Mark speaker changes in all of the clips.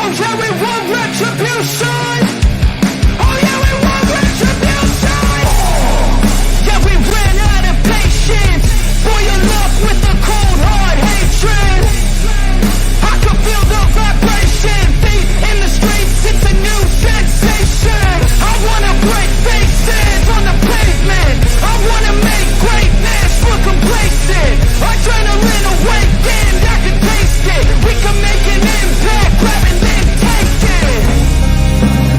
Speaker 1: Oh yeah, we want retribution. Oh yeah, we want retribution. Yeah, we ran out of patience. Boy, you love with the cold hard hatred. I can feel the vibration. Feet in the streets, it's a new sensation. I wanna break faces on the pavement. I wanna make greatness look complacent. Adrenaline awakened, I can taste it. We can make an impact, grab and then take it.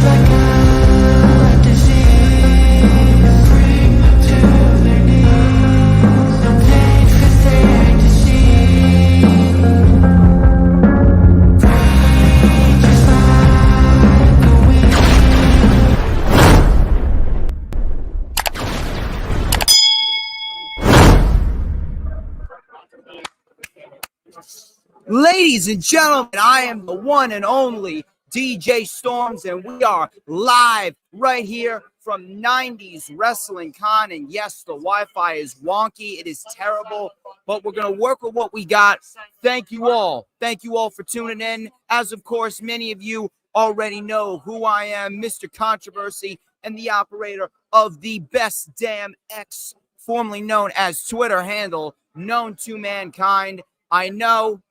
Speaker 1: Like a disease, bring them to their knees. Pain for their disease. Rage is like a weed.
Speaker 2: Ladies and gentlemen, I am the one and only DJ Storms, and we are live right here from 90s Wrestling Con. And yes, the Wi-Fi is wonky. It is terrible, but we're going to work with what we got. Thank you all. Thank you all for tuning in. As of course, many of you already know who I am, Mr. Controversy, and the operator of the Best Damn X, formerly known as Twitter handle, known to mankind. I know,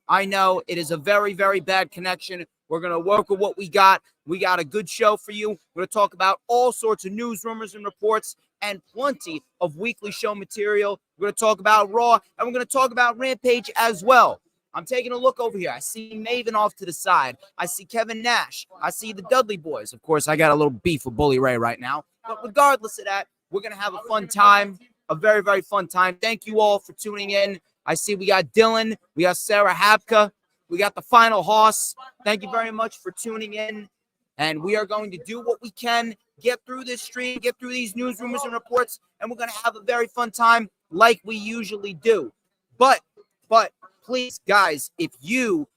Speaker 2: it is a very, very bad connection. We're going to work with what we got. We got a good show for you. We're going to talk about all sorts of news, rumors, and reports, and plenty of weekly show material. We're going to talk about Raw, and we're going to talk about Rampage as well. I'm taking a look over here. I see Maven off to the side. I see Kevin Nash. I see the Dudley Boys. Of course, I got a little beef with Bully Ray right now. But regardless of that, we're going to have a fun time, a very, very fun time. Thank you all for tuning in. I see we got Dylan, we got Sarah Habka, we got the Final Hoss. Thank you very much for tuning in. And we are going to do what we can, get through this stream, get through these news, rumors, and reports, and we're going to have a very fun time like we usually do. But please, guys, if you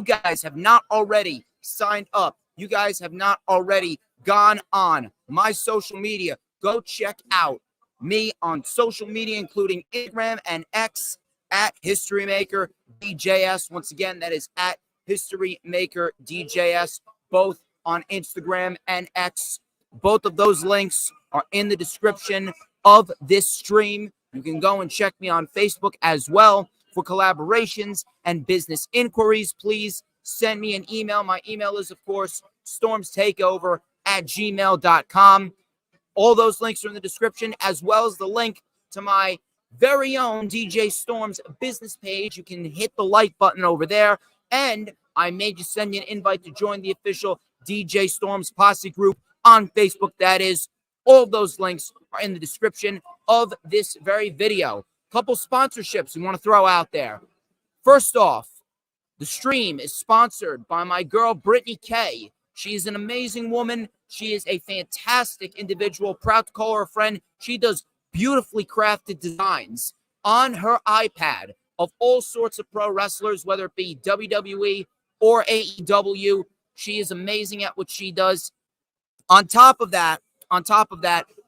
Speaker 2: guys have not already signed up, you guys have not already gone on my social media, go check out me on social media, including Instagram and X, at History Maker DJS. Once again, that is at History Maker DJS, both on Instagram and X. Both of those links are in the description of this stream. You can go and check me on Facebook as well for collaborations and business inquiries. Please send me an email. My email is, of course, StormsTakeOver@gmail.com. All those links are in the description, as well as the link to my very own DJ Storms business page. You can hit the like button over there, and I may just send you an invite to join the official DJ Storms Posse group on Facebook. That is, all of those links are in the description of this very video. Couple sponsorships we want to throw out there. First off, the stream is sponsored by my girl, Brittany K. She is an amazing woman. She is a fantastic individual. Proud to call her a friend. She does beautifully crafted designs on her iPad of all sorts of pro wrestlers, whether it be WWE or AEW. She is amazing at what she does. On top of that,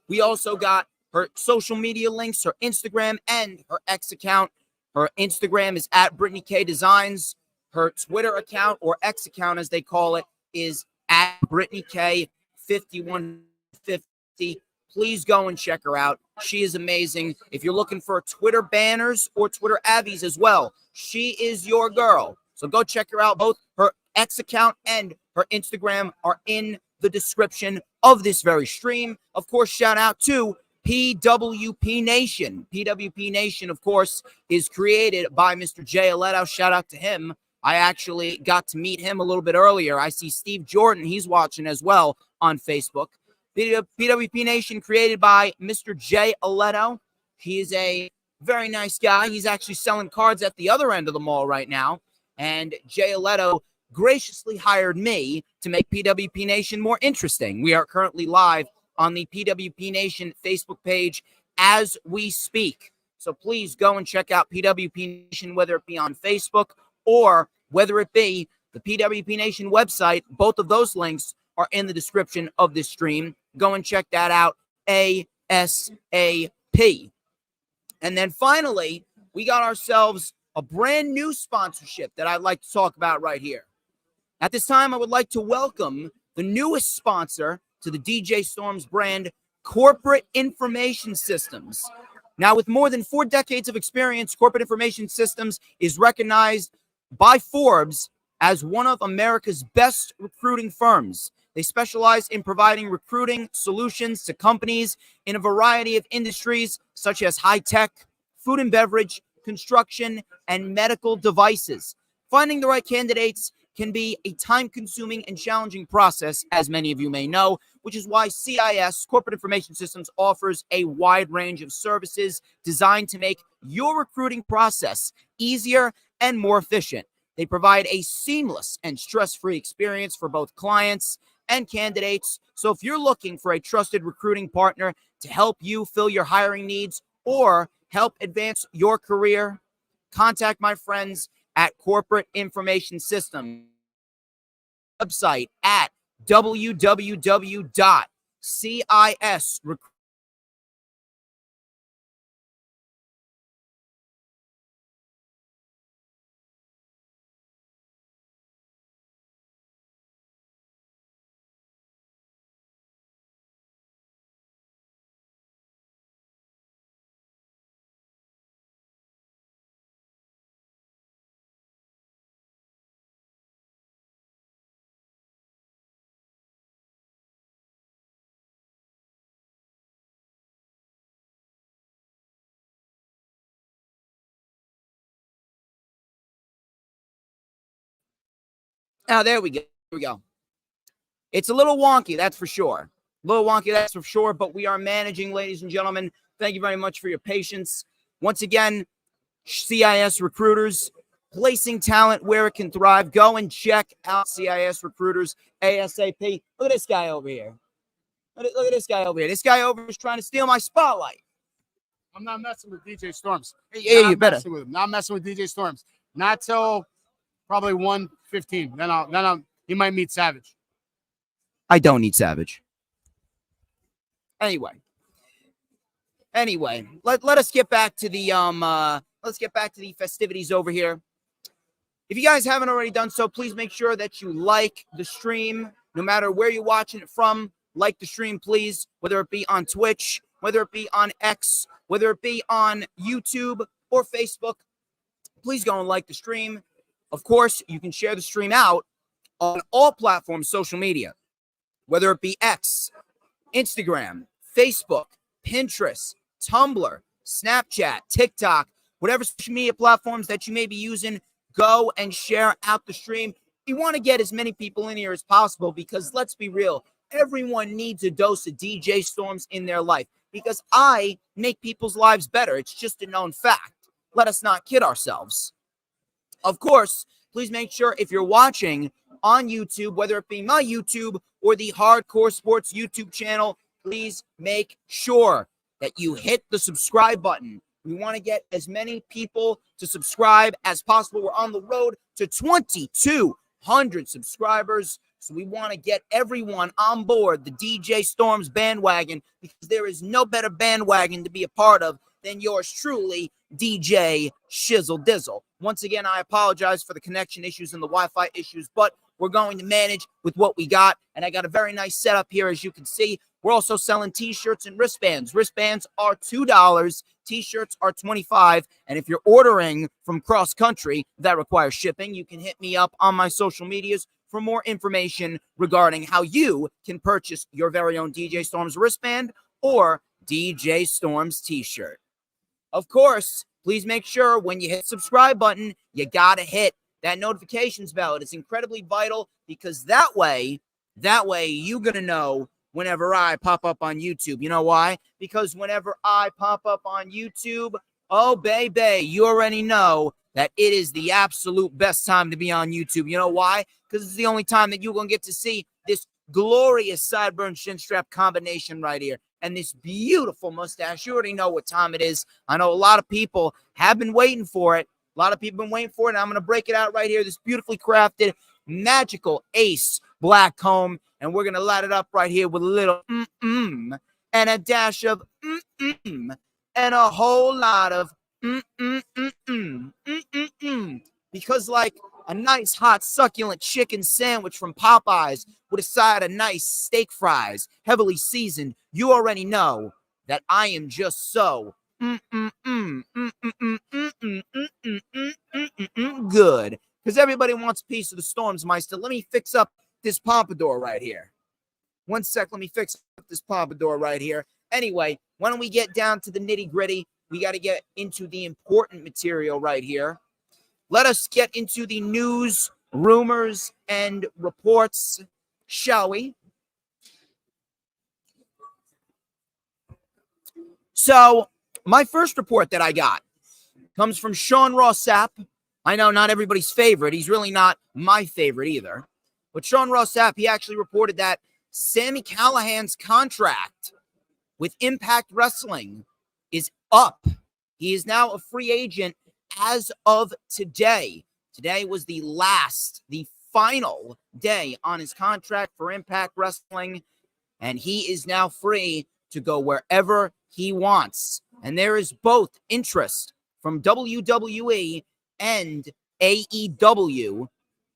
Speaker 2: we also got her social media links, her Instagram and her X account. Her Instagram is at Brittany K Designs. Her Twitter account, or X account as they call it, is at Brittany K 5150. Please go and check her out. She is amazing. If you're looking for Twitter banners or Twitter avies as well, she is your girl. So go check her out. Both her X account and her Instagram are in the description of this very stream. Of course, shout out to PWP Nation. PWP Nation, of course, is created by Mr. Jay Aletto. Shout out to him. I actually got to meet him a little bit earlier. I see Steve Jordan. He's watching as well on Facebook. PWP Nation created by Mr. Jay Aletto. He is a very nice guy. He's actually selling cards at the other end of the mall right now. And Jay Aletto graciously hired me to make PWP Nation more interesting. We are currently live on the PWP Nation Facebook page as we speak. So please go and check out PWP Nation, whether it be on Facebook or whether it be the PWP Nation website. Both of those links are in the description of this stream. Go and check that out ASAP. And then finally, we got ourselves a brand new sponsorship that I'd like to talk about right here. At this time, I would like to welcome the newest sponsor to the DJ Storms brand, Corporate Information Systems. Now, with more than 4 decades of experience, Corporate Information Systems is recognized by Forbes as one of America's best recruiting firms. They specialize in providing recruiting solutions to companies in a variety of industries, such as high tech, food and beverage, construction, and medical devices. Finding the right candidates can be a time-consuming and challenging process, as many of you may know, which is why CIS, Corporate Information Systems, offers a wide range of services designed to make your recruiting process easier and more efficient. They provide a seamless and stress-free experience for both clients and candidates. So if you're looking for a trusted recruiting partner to help you fill your hiring needs or help advance your career, contact my friends at Corporate Information Systems. Website at www.cis. Now, there we go. There we go. It's a little wonky, that's for sure. A little wonky, that's for sure, but we are managing, ladies and gentlemen. Thank you very much for your patience. Once again, CIS Recruiters, placing talent where it can thrive. Go and check out CIS Recruiters ASAP. Look at this guy over here. Look at this guy over here. This guy over here is trying to steal my spotlight.
Speaker 3: I'm not messing with DJ Storms.
Speaker 2: Yeah, you better.
Speaker 3: Not messing with DJ Storms. Not till probably 1:15. Then he might meet Savage.
Speaker 2: I don't need Savage. Anyway, let us get back to the festivities over here. If you guys haven't already done so, please make sure that you like the stream, no matter where you're watching it from. Like the stream, please, whether it be on Twitch, whether it be on X, whether it be on YouTube or Facebook. Please go and like the stream. Of course, you can share the stream out on all platforms, social media, whether it be X, Instagram, Facebook, Pinterest, Tumblr, Snapchat, TikTok, whatever social media platforms that you may be using. Go and share out the stream. You want to get as many people in here as possible because let's be real, everyone needs a dose of DJ Storms in their life because I make people's lives better. It's just a known fact. Let us not kid ourselves. Of course, please make sure if you're watching on YouTube, whether it be my YouTube or the Hardcore Sports YouTube channel, please make sure that you hit the subscribe button. We want to get as many people to subscribe as possible. We're on the road to 2,200 subscribers. So we want to get everyone on board the DJ Storms bandwagon because there is no better bandwagon to be a part of than yours truly, DJ Shizzle Dizzle. Once again, I apologize for the connection issues and the Wi-Fi issues, but we're going to manage with what we got. And I got a very nice setup here, as you can see. We're also selling T-shirts and wristbands. Wristbands are $2. T-shirts are $25. And if you're ordering from cross country, that requires shipping. You can hit me up on my social medias for more information regarding how you can purchase your very own DJ Storms wristband or DJ Storms T-shirt. Of course, please make sure when you hit subscribe button, you got to hit that notifications bell. It is incredibly vital because that way you're going to know whenever I pop up on YouTube. You know why? Because whenever I pop up on YouTube, oh, baby, you already know that it is the absolute best time to be on YouTube. You know why? Because it's the only time that you're going to get to see this glorious sideburn shin strap combination right here and this beautiful mustache. You already know what time it is. I know a lot of people have been waiting for it. A lot of people have been waiting for it, and I'm going to break it out right here. This beautifully crafted, magical Ace black comb, and we're going to light it up right here with a little and a dash of and a whole lot of because, like a nice hot succulent chicken sandwich from Popeyes with a side of nice steak fries, heavily seasoned, you already know that I am just so good. Because everybody wants a piece of the Stormsmeister. Let me fix up this pompadour right here. One sec, let me fix up this pompadour right here. Anyway, why don't we get down to the nitty gritty? We got to get into the important material right here. Let us get into the news, rumors, and reports, shall we? So, my first report that I got comes from Sean Ross Sapp. I know not everybody's favorite. He's really not my favorite either. But Sean Ross Sapp, he actually reported that Sami Callihan's contract with Impact Wrestling is up. He is now a free agent as of today. Today was the final day on his contract for Impact Wrestling, and he is now free to go wherever he wants. And there is both interest from WWE and AEW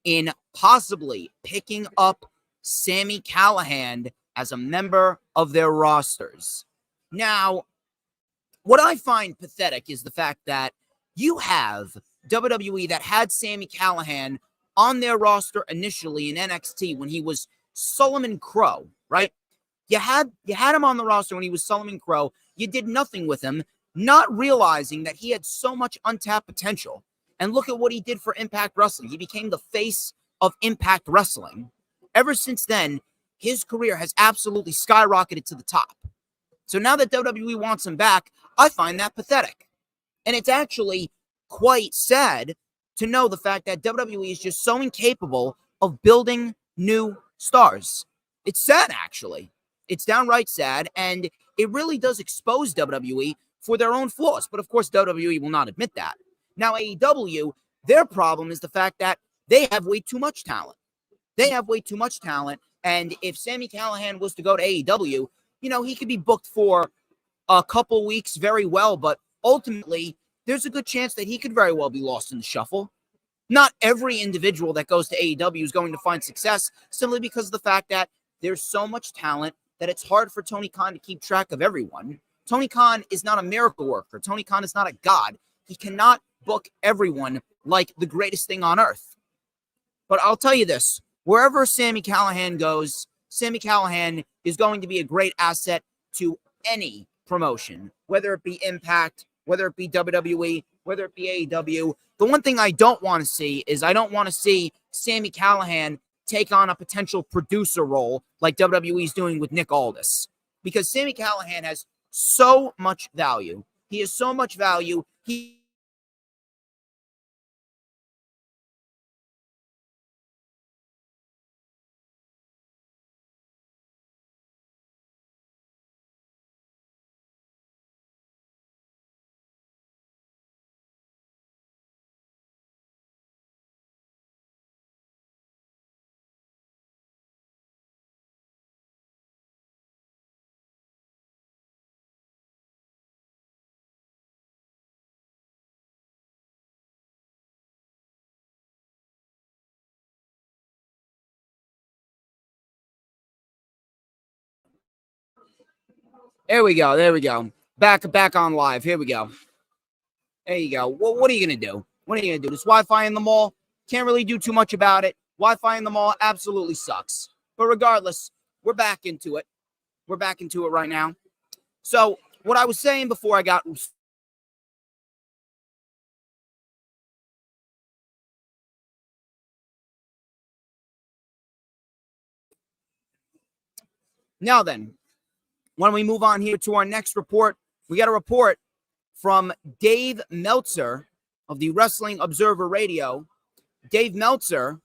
Speaker 2: in possibly picking up Sami Callihan as a member of their rosters. Now, what I find pathetic is the fact that you have WWE that had Sami Callihan on their roster initially in NXT when he was Solomon Crow, right? You had him on the roster when he was Solomon Crow. You did nothing with him, not realizing that he had so much untapped potential. And look at what he did for Impact Wrestling. He became the face of Impact Wrestling. Ever since then, his career has absolutely skyrocketed to the top. So now that WWE wants him back, I find that pathetic. And it's actually quite sad to know the fact that WWE is just so incapable of building new stars. It's sad, actually. It's downright sad, and it really does expose WWE for their own flaws. But of course, WWE will not admit that. Now, AEW, their problem is the fact that they have way too much talent. They have way too much talent, and if Sami Callihan was to go to AEW, you know, he could be booked for a couple weeks very well, but ultimately, there's a good chance that he could very well be lost in the shuffle. Not every individual that goes to AEW is going to find success simply because of the fact that there's so much talent that it's hard for Tony Khan to keep track of everyone. Tony Khan is not a miracle worker. Tony Khan is not a god. He cannot book everyone like the greatest thing on earth. But I'll tell you this, wherever Sami Callihan goes, Sami Callihan is going to be a great asset to any promotion, whether it be Impact, whether it be WWE, whether it be AEW. The one thing I don't want to see is I don't want to see Sami Callihan take on a potential producer role like WWE is doing with Nick Aldis. Because Sami Callihan has so much value. He has so much value. There we go. There we go. Back on live. Here we go. There you go. Well, what are you going to do? What are you going to do? There's Wi-Fi in the mall. Can't really do too much about it. Wi-Fi in the mall absolutely sucks. But regardless, we're back into it. We're back into it right now. So what I was saying before I got... Now then, when we move on here to our next report, we got a report from Dave Meltzer of the Wrestling Observer Radio. Dave Meltzer,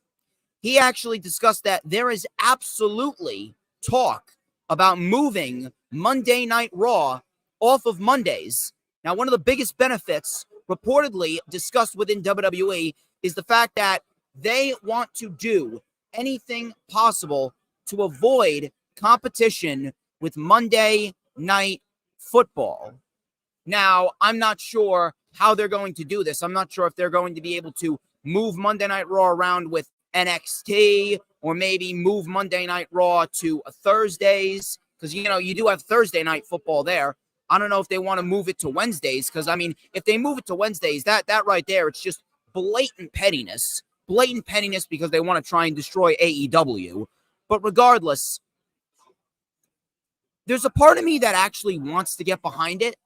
Speaker 2: he actually discussed that there is absolutely talk about moving Monday Night Raw off of Mondays. Now, one of the biggest benefits reportedly discussed within WWE is the fact that they want to do anything possible to avoid competition with Monday Night Football. Now, I'm not sure how they're going to do this. I'm not sure if they're going to be able to move Monday Night Raw around with NXT, or maybe move Monday Night Raw to Thursdays, because, you do have Thursday night football there. I don't know if they want to move it to Wednesdays, because, if they move it to Wednesdays, that right there, it's just blatant pettiness. Blatant pettiness because they want to try and destroy AEW. But regardless, there's a part of me that actually wants to get behind it.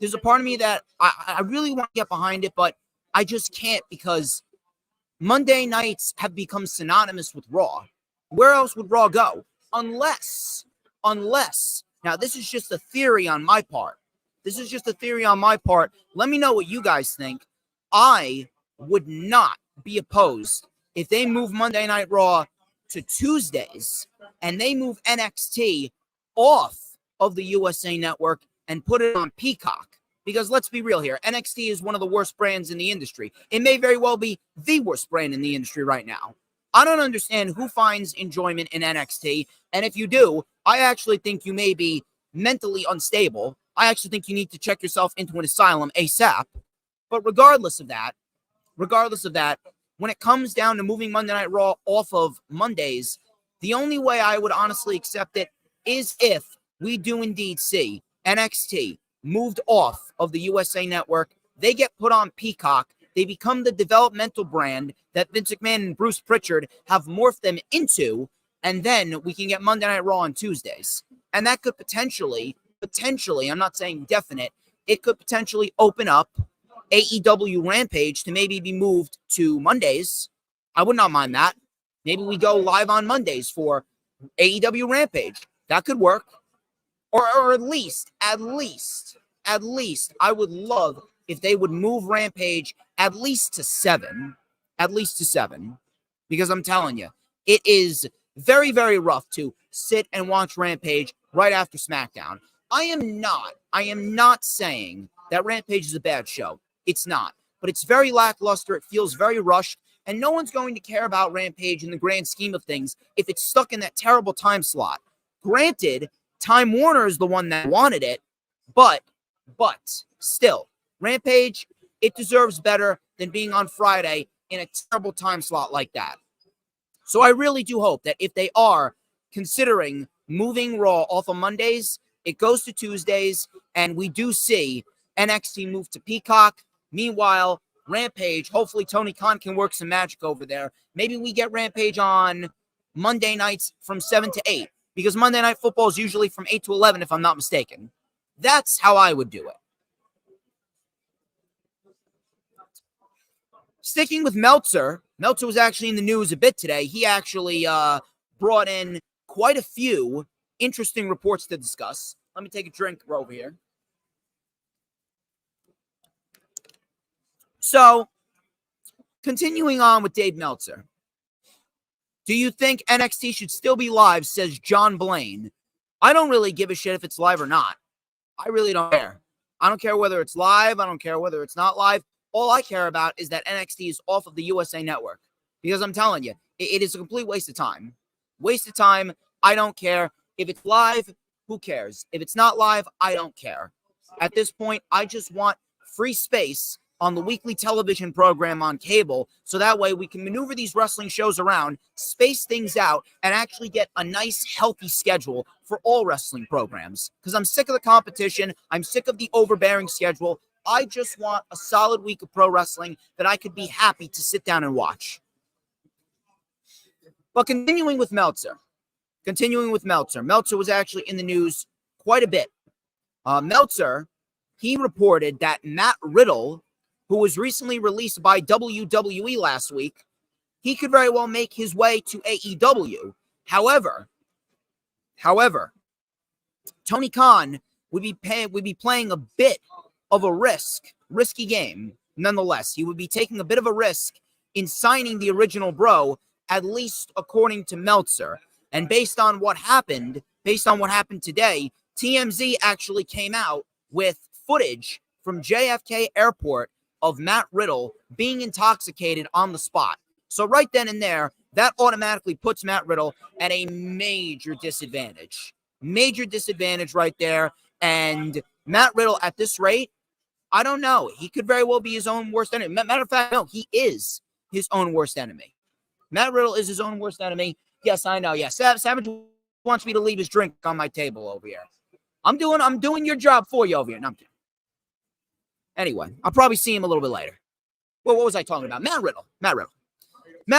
Speaker 2: There's a part of me that I really want to get behind it, but I just can't, because Monday nights have become synonymous with Raw. Where else would Raw go? Unless, now this is just a theory on my part. Let me know what you guys think. I would not be opposed if they move Monday Night Raw to Tuesdays and they move NXT off of the USA Network and put it on Peacock. Because let's be real here, NXT is one of the worst brands in the industry. It may very well be the worst brand in the industry right now. I don't understand who finds enjoyment in NXT, and if you do, I actually think you may be mentally unstable. I actually think you need to check yourself into an asylum ASAP. But regardless of that, when it comes down to moving Monday Night Raw off of Mondays, the only way I would honestly accept it is if we do indeed see NXT moved off of the USA Network. They get put on Peacock. They become the developmental brand that Vince McMahon and Bruce Pritchard have morphed them into, and then we can get Monday Night Raw on Tuesdays. And that could potentially, I'm not saying definite, it could potentially open up AEW Rampage to maybe be moved to Mondays. I would not mind that. Maybe we go live on Mondays for AEW Rampage. That could work. Or at least, I would love if they would move Rampage at least to 7. Because I'm telling you, it is very, very rough to sit and watch Rampage right after SmackDown. I am not saying that Rampage is a bad show. It's not. But it's very lackluster. It feels very rushed. And no one's going to care about Rampage in the grand scheme of things if it's stuck in that terrible time slot. Granted, Time Warner is the one that wanted it, but still, Rampage, it deserves better than being on Friday in a terrible time slot like that. So I really do hope that if they are considering moving Raw off of Mondays, it goes to Tuesdays, and we do see NXT move to Peacock. Meanwhile, Rampage, hopefully Tony Khan can work some magic over there. Maybe we get Rampage on Monday nights from 7 to 8. Because Monday Night Football is usually from 8 to 11, if I'm not mistaken. That's how I would do it. Sticking with Meltzer was actually in the news a bit today. He actually brought in quite a few interesting reports to discuss. Let me take a drink over here. So, continuing on with Dave Meltzer. Do you think NXT should still be live, says John Blaine. I don't really give a shit if it's live or not. I really don't care. I don't care whether it's live. I don't care whether it's not live. All I care about is that NXT is off of the USA Network. Because I'm telling you, it is a complete waste of time. Waste of time. I don't care. If it's live, who cares? If it's not live, I don't care. At this point, I just want free space on the weekly television program on cable, so that way we can maneuver these wrestling shows around, space things out, and actually get a nice, healthy schedule for all wrestling programs. Because I'm sick of the competition. I'm sick of the overbearing schedule. I just want a solid week of pro wrestling that I could be happy to sit down and watch. But continuing with Meltzer. Meltzer was actually in the news quite a bit. Meltzer, he reported that Matt Riddle, who was recently released by WWE last week, he could very well make his way to AEW. However, Tony Khan would be playing a bit of a risky game. Nonetheless, he would be taking a bit of a risk in signing the original Bro, at least according to Meltzer. And based on what happened today, TMZ actually came out with footage from JFK Airport of Matt Riddle being intoxicated on the spot. So right then and there, that automatically puts Matt Riddle at a major disadvantage. Major disadvantage right there. And Matt Riddle at this rate, I don't know. He could very well be his own worst enemy. Matter of fact, no, he is. his own worst enemy. Matt Riddle is his own worst enemy. Yes, I know. Yes, Savage wants me to leave his drink on my table over here. I'm doing your job for you over here. No, I'm kidding. Anyway, I'll probably see him a little bit later. Well, what was I talking about? Matt Riddle. Matt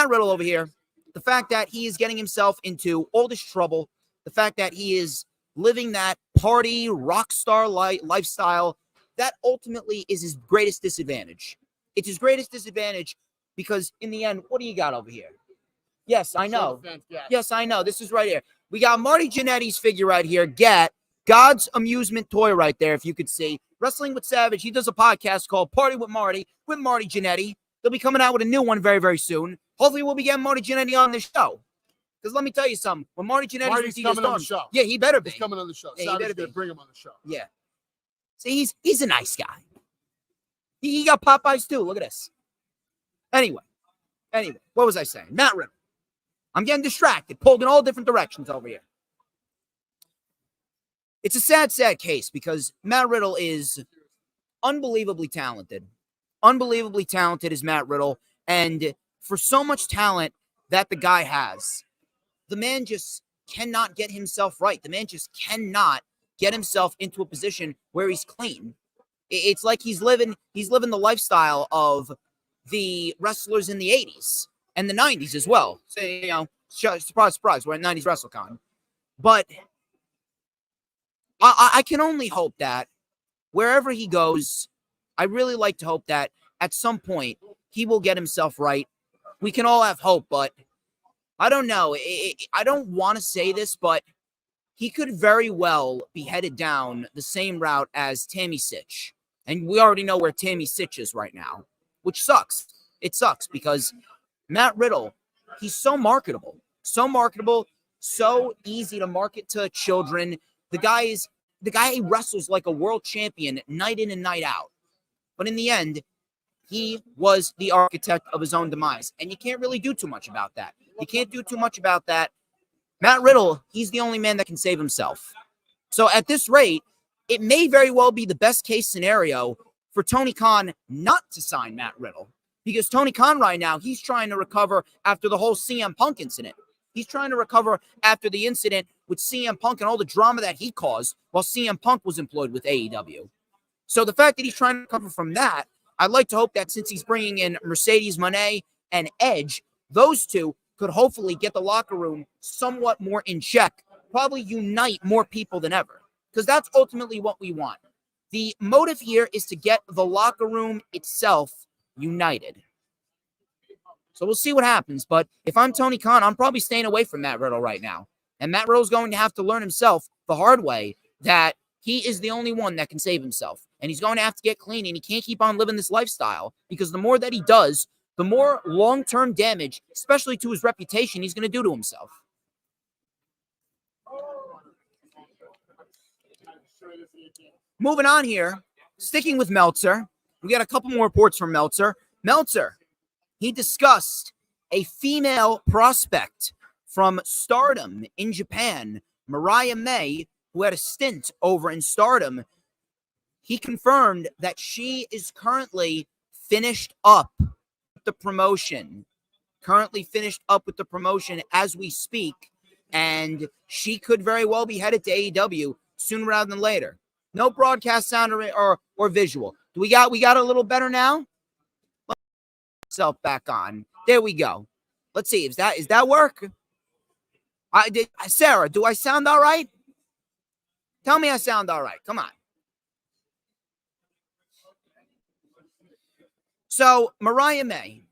Speaker 2: Riddle over here. The fact that he is getting himself into all this trouble, the fact that he is living that party rock star lifestyle, that ultimately is his greatest disadvantage. It's his greatest disadvantage because in the end, what do you got over here? Yes, I know. Yes, I know. This is right here. We got Marty Jannetty's figure right here. Get God's amusement toy right there, if you could see. Wrestling with Savage. He does a podcast called Party with Marty Jannetty. They'll be coming out with a new one very, very soon. Hopefully, we'll be getting Marty Jannetty on this show. Because let me tell you something. When Marty's
Speaker 3: coming on the show.
Speaker 2: Yeah, he better be.
Speaker 3: He's coming on the show.
Speaker 2: Yeah,
Speaker 3: Savage's going to bring him on the show.
Speaker 2: Yeah. See, he's a nice guy. He got Popeyes too. Look at this. Anyway, what was I saying? Matt Riddle. I'm getting distracted, pulled in all different directions over here. It's a sad, sad case because Matt Riddle is unbelievably talented. Unbelievably talented is Matt Riddle. And for so much talent that the guy has, the man just cannot get himself right. The man just cannot get himself into a position where he's clean. It's like he's living the lifestyle of the wrestlers in the 80s and the 90s as well. So, you know, surprise, surprise, we're at 90s WrestleCon. But I can only hope that wherever he goes, I really like to hope that at some point he will get himself right. We can all have hope, but I don't know. I don't want to say this, but he could very well be headed down the same route as Tammy Sitch. And we already know where Tammy Sitch is right now, which sucks. It sucks because Matt Riddle, he's so marketable, so easy to market to children. The guy wrestles like a world champion night in and night out. But in the end, he was the architect of his own demise. And you can't really do too much about that. You can't do too much about that. Matt Riddle, he's the only man that can save himself. So at this rate, it may very well be the best case scenario for Tony Khan not to sign Matt Riddle. Because Tony Khan right now, he's trying to recover after the whole CM Punk incident. He's trying to recover after the incident with CM Punk and all the drama that he caused while CM Punk was employed with AEW. So the fact that he's trying to recover from that, I'd like to hope that since he's bringing in Mercedes Moné and Edge, those two could hopefully get the locker room somewhat more in check, probably unite more people than ever. Because that's ultimately what we want. The motive here is to get the locker room itself united. So we'll see what happens. But if I'm Tony Khan, I'm probably staying away from Matt Riddle right now. And Matt Riddle's going to have to learn himself the hard way that he is the only one that can save himself. And he's going to have to get clean, and he can't keep on living this lifestyle because the more that he does, the more long-term damage, especially to his reputation, he's going to do to himself. Moving on here, sticking with Meltzer, we got a couple more reports from Meltzer. Meltzer, he discussed a female prospect from Stardom in Japan, Mariah May, who had a stint over in Stardom. He confirmed that she is currently finished up with the promotion. Currently finished up with the promotion as we speak. And she could very well be headed to AEW sooner rather than later. No broadcast sound or visual. We got a little better now? Self back on. There we go. Let's see. Is that work? Sarah, do I sound all right? Tell me I sound all right. Come on. So, Mariah May.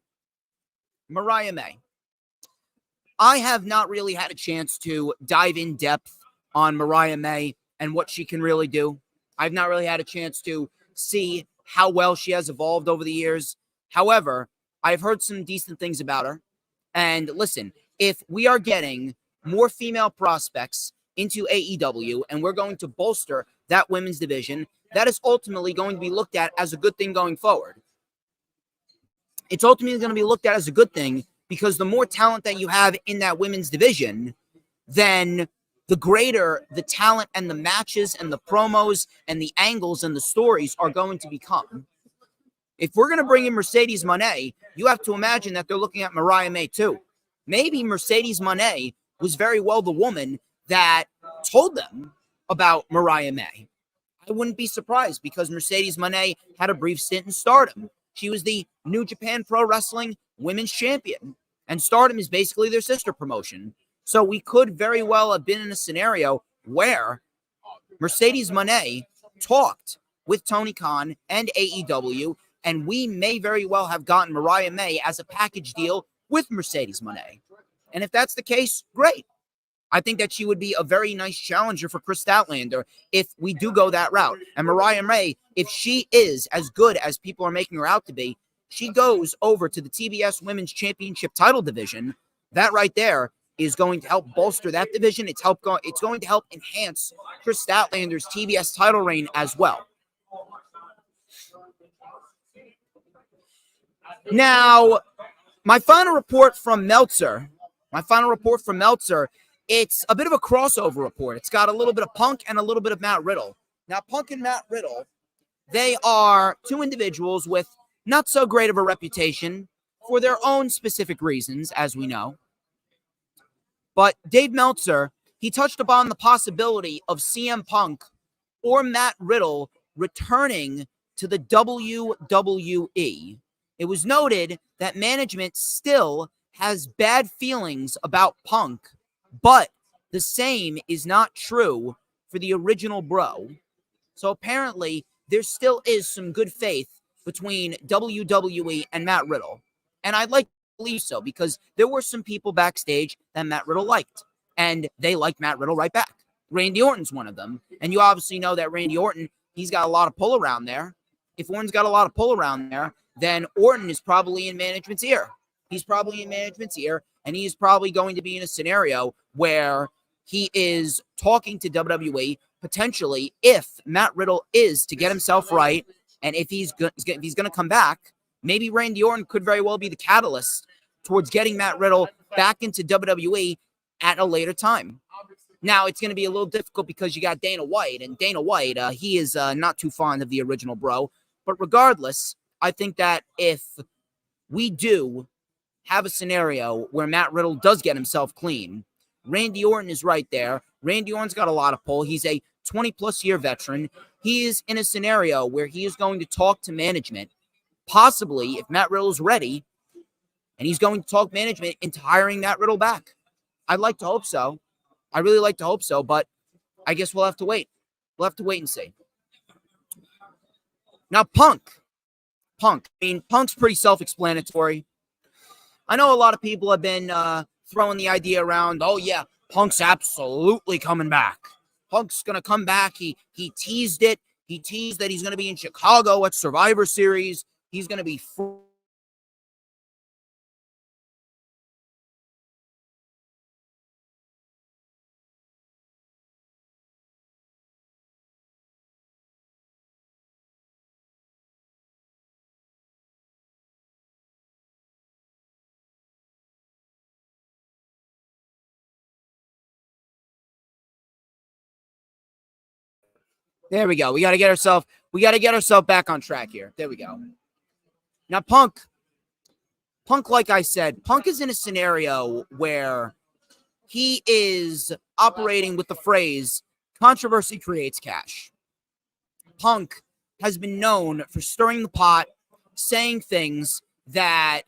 Speaker 2: I have not really had a chance to dive in depth on Mariah May and what she can really do. I've not really had a chance to see how well she has evolved over the years. However, I've heard some decent things about her. And listen, if we are getting more female prospects into AEW and we're going to bolster that women's division, that is ultimately going to be looked at as a good thing going forward. It's ultimately going to be looked at as a good thing because the more talent that you have in that women's division, then the greater the talent and the matches and the promos and the angles and the stories are going to become. If we're going to bring in Mercedes Moné, you have to imagine that they're looking at Mariah May too. Maybe Mercedes Moné was very well the woman that told them about Mariah May. I wouldn't be surprised because Mercedes Moné had a brief stint in Stardom. She was the New Japan Pro Wrestling Women's Champion, and Stardom is basically their sister promotion. So we could very well have been in a scenario where Mercedes Moné talked with Tony Khan and AEW, and we may very well have gotten Mariah May as a package deal with Mercedes Moné. And if that's the case, great. I think that she would be a very nice challenger for Kris Statlander if we do go that route. And Mariah May, if she is as good as people are making her out to be, she goes over to the TBS Women's Championship title division. That right there is going to help bolster that division. It's going to help enhance Kris Statlander's TBS title reign as well. Now, my final report from Meltzer, it's a bit of a crossover report. It's got a little bit of Punk and a little bit of Matt Riddle. Now, Punk and Matt Riddle, they are two individuals with not so great of a reputation for their own specific reasons, as we know. But Dave Meltzer, he touched upon the possibility of CM Punk or Matt Riddle returning to the WWE. It was noted that management still has bad feelings about Punk, but the same is not true for the original Bro. So apparently, there still is some good faith between WWE and Matt Riddle. And I'd like to believe so, because there were some people backstage that Matt Riddle liked, and they liked Matt Riddle right back. Randy Orton's one of them. And you obviously know that Randy Orton, he's got a lot of pull around there. If Orton's got a lot of pull around there, then Orton is probably in management's ear. He's probably in management's ear, and he's probably going to be in a scenario where he is talking to WWE potentially if Matt Riddle is to get himself right, and if he's going to come back, maybe Randy Orton could very well be the catalyst towards getting Matt Riddle back into WWE at a later time. Now, it's going to be a little difficult because you got Dana White, and Dana White, he is not too fond of the original Bro. But regardless, I think that if we do have a scenario where Matt Riddle does get himself clean, Randy Orton is right there. Randy Orton's got a lot of pull. He's a 20-plus year veteran. He is in a scenario where he is going to talk to management, possibly, if Matt Riddle's ready, and he's going to talk management into hiring Matt Riddle back. I'd like to hope so. I really like to hope so, but I guess we'll have to wait. We'll have to wait and see. Now, Punk. I mean, Punk's pretty self-explanatory. I know a lot of people have been throwing the idea around, oh, yeah, Punk's absolutely coming back. Punk's going to come back. He teased it. He teased that he's going to be in Chicago at Survivor Series. He's going to be There we go. We got to get ourselves back on track here. There we go. Now, Punk, like I said, Punk is in a scenario where he is operating with the phrase, controversy creates cash. Punk has been known for stirring the pot, saying things that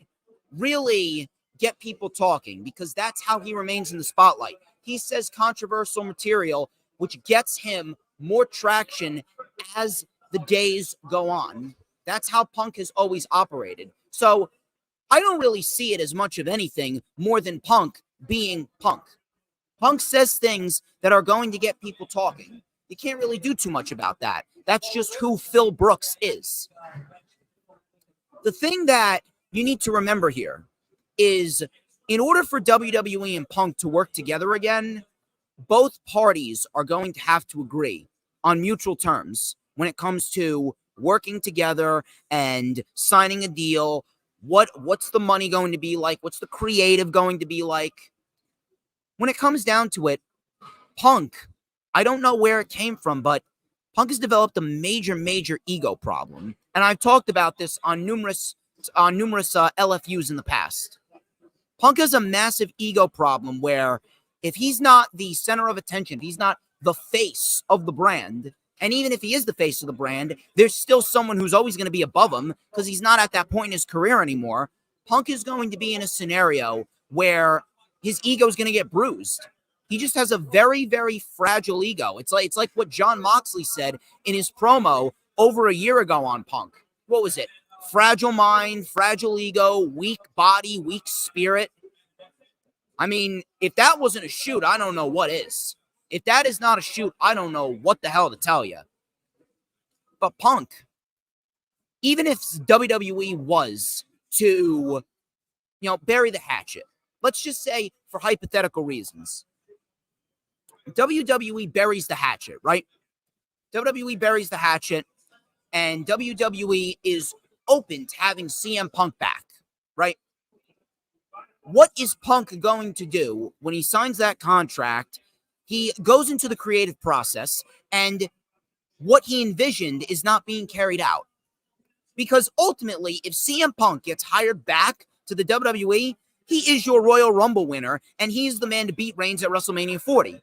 Speaker 2: really get people talking, because that's how he remains in the spotlight. He says controversial material, which gets him more traction as the days go on. That's how Punk has always operated. So I don't really see it as much of anything more than Punk being Punk. Punk says things that are going to get people talking. You can't really do too much about that. That's just who Phil Brooks is. The thing that you need to remember here is, in order for WWE and Punk to work together again, both parties are going to have to agree on mutual terms when it comes to working together and signing a deal. What's the money going to be like? What's the creative going to be like? When it comes down to it, Punk, I don't know where it came from, but Punk has developed a major ego problem, and I've talked about this on numerous LFUs in the past. Punk has a massive ego problem where if he's not the center of attention, if he's not the face of the brand, and even if he is the face of the brand, there's still someone who's always going to be above him because he's not at that point in his career anymore. Punk is going to be in a scenario where his ego is going to get bruised. He just has a very fragile ego. It's like what Jon Moxley said in his promo over a year ago on Punk. What was it? Fragile mind, fragile ego, weak body, weak spirit. I mean, if that wasn't a shoot, I don't know what is. If that is not a shoot, I don't know what the hell to tell you. But Punk, even if WWE was to, bury the hatchet, let's just say for hypothetical reasons, WWE buries the hatchet, right? WWE buries the hatchet, and WWE is open to having CM Punk back, right? What is Punk going to do when he signs that contract? He goes into the creative process, and what he envisioned is not being carried out. Because ultimately, if CM Punk gets hired back to the WWE, he is your Royal Rumble winner, and he's the man to beat Reigns at WrestleMania 40.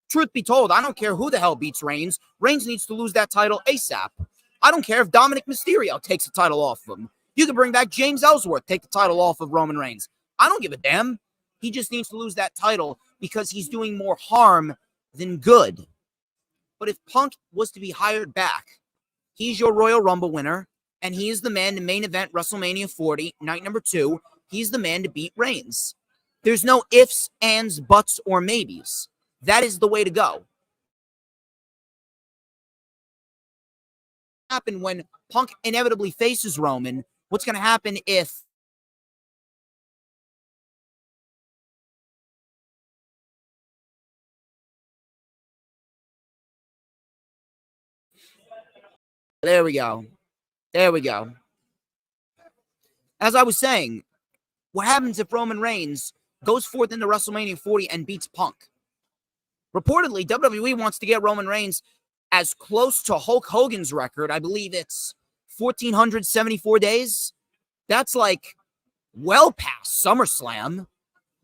Speaker 2: Truth be told, I don't care who the hell beats Reigns. Reigns needs to lose that title ASAP. I don't care if Dominic Mysterio takes the title off of him. You can bring back James Ellsworth, take the title off of Roman Reigns. I don't give a damn. He just needs to lose that title because he's doing more harm than good. But if Punk was to be hired back, he's your Royal Rumble winner, and he is the man to main event WrestleMania 40, night number 2. He's the man to beat Reigns. There's no ifs, ands, buts, or maybes. That is the way to go. Happen when Punk inevitably faces Roman? What's going to happen if There we go. As I was saying, what happens if Roman Reigns goes forth into WrestleMania 40 and beats Punk? Reportedly, WWE wants to get Roman Reigns as close to Hulk Hogan's record. I believe it's 1,474 days. That's like well past SummerSlam.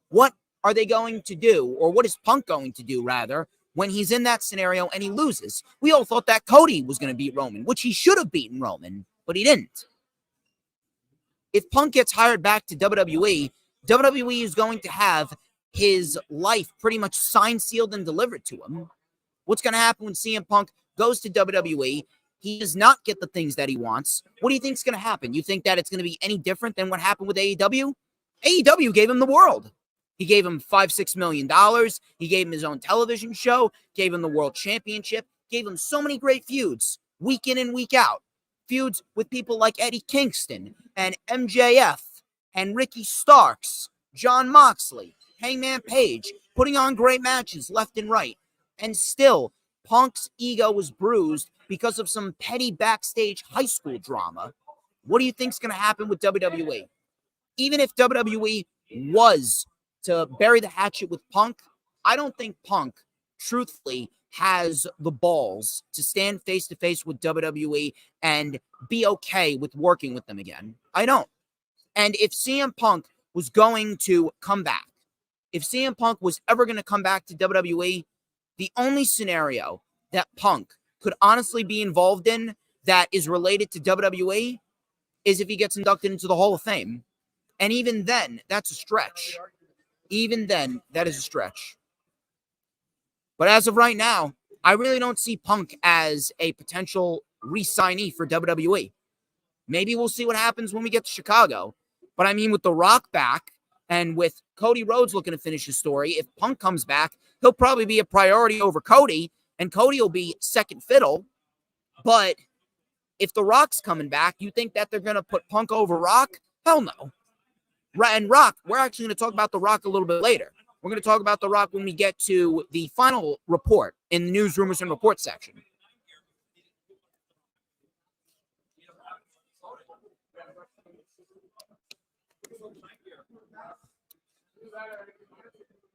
Speaker 2: What are they going to do, or what is Punk going to do, rather, when he's in that scenario and he loses? We all thought that Cody was going to beat Roman, which he should have beaten Roman, but he didn't. If Punk gets hired back to WWE, WWE is going to have his life pretty much signed, sealed, and delivered to him. What's going to happen when CM Punk goes to WWE? He does not get the things that he wants. What do you think is going to happen? You think that it's going to be any different than what happened with AEW? AEW gave him the world. He gave him $5-6 million. He gave him his own television show, gave him the world championship, gave him so many great feuds, week in and week out. Feuds with people like Eddie Kingston and MJF and Ricky Starks, Jon Moxley, Hangman Page, putting on great matches left and right. And still, Punk's ego was bruised because of some petty backstage high school drama. What do you think's going to happen with WWE? Even if WWE was to bury the hatchet with Punk, I don't think Punk, truthfully, has the balls to stand face-to-face with WWE and be okay with working with them again. I don't. And if CM Punk was going to come back, if CM Punk was ever going to come back to WWE, the only scenario that Punk could honestly be involved in that is related to WWE is if he gets inducted into the Hall of Fame. And even then, that's a stretch. Even then, that is a stretch. But as of right now, I really don't see Punk as a potential re-signee for WWE. Maybe we'll see what happens when we get to Chicago. But I mean, with The Rock back and with Cody Rhodes looking to finish his story, if Punk comes back, he'll probably be a priority over Cody, and Cody will be second fiddle. But if The Rock's coming back, you think that they're going to put Punk over Rock? Hell no. And Rock, we're actually going to talk about The Rock a little bit later. We're going to talk about The Rock when we get to the final report in the news, rumors, and reports section.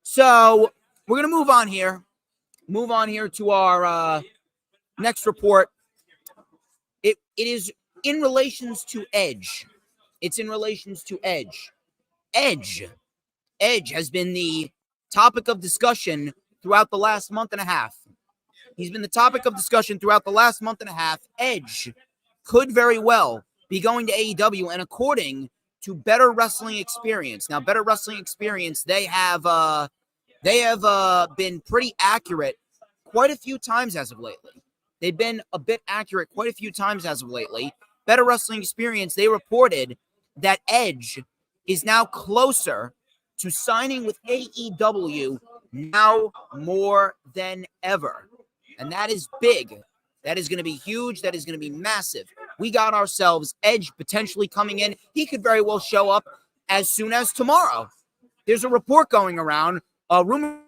Speaker 2: So we're going to move on here to our Next report. It is in relations to Edge. It's in relations to Edge. Edge has been the topic of discussion throughout the last month and a half. He's been the topic of discussion throughout the last month and a half. Edge could very well be going to AEW, and according to Better Wrestling Experience, now Better Wrestling Experience, they have been pretty accurate quite a few times as of lately. They've been a bit accurate quite a few times as of lately. Better Wrestling Experience, they reported that Edge is now closer to signing with AEW now more than ever. And that is big. That is going to be huge. That is going to be massive. We got ourselves Edge potentially coming in. He could very well show up as soon as tomorrow. There's a report going around, a rumor.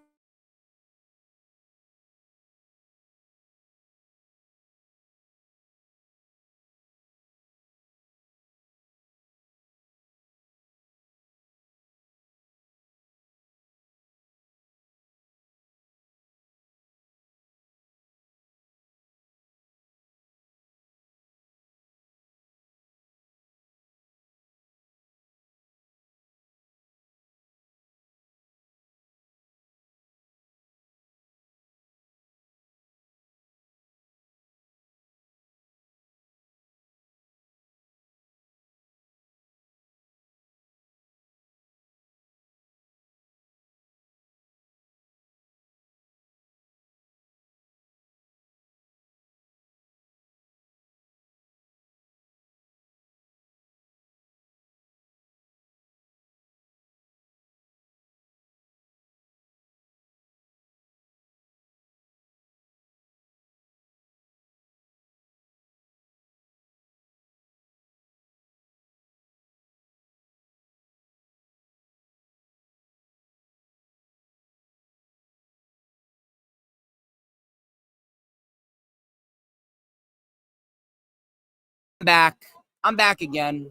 Speaker 2: Back. I'm back again.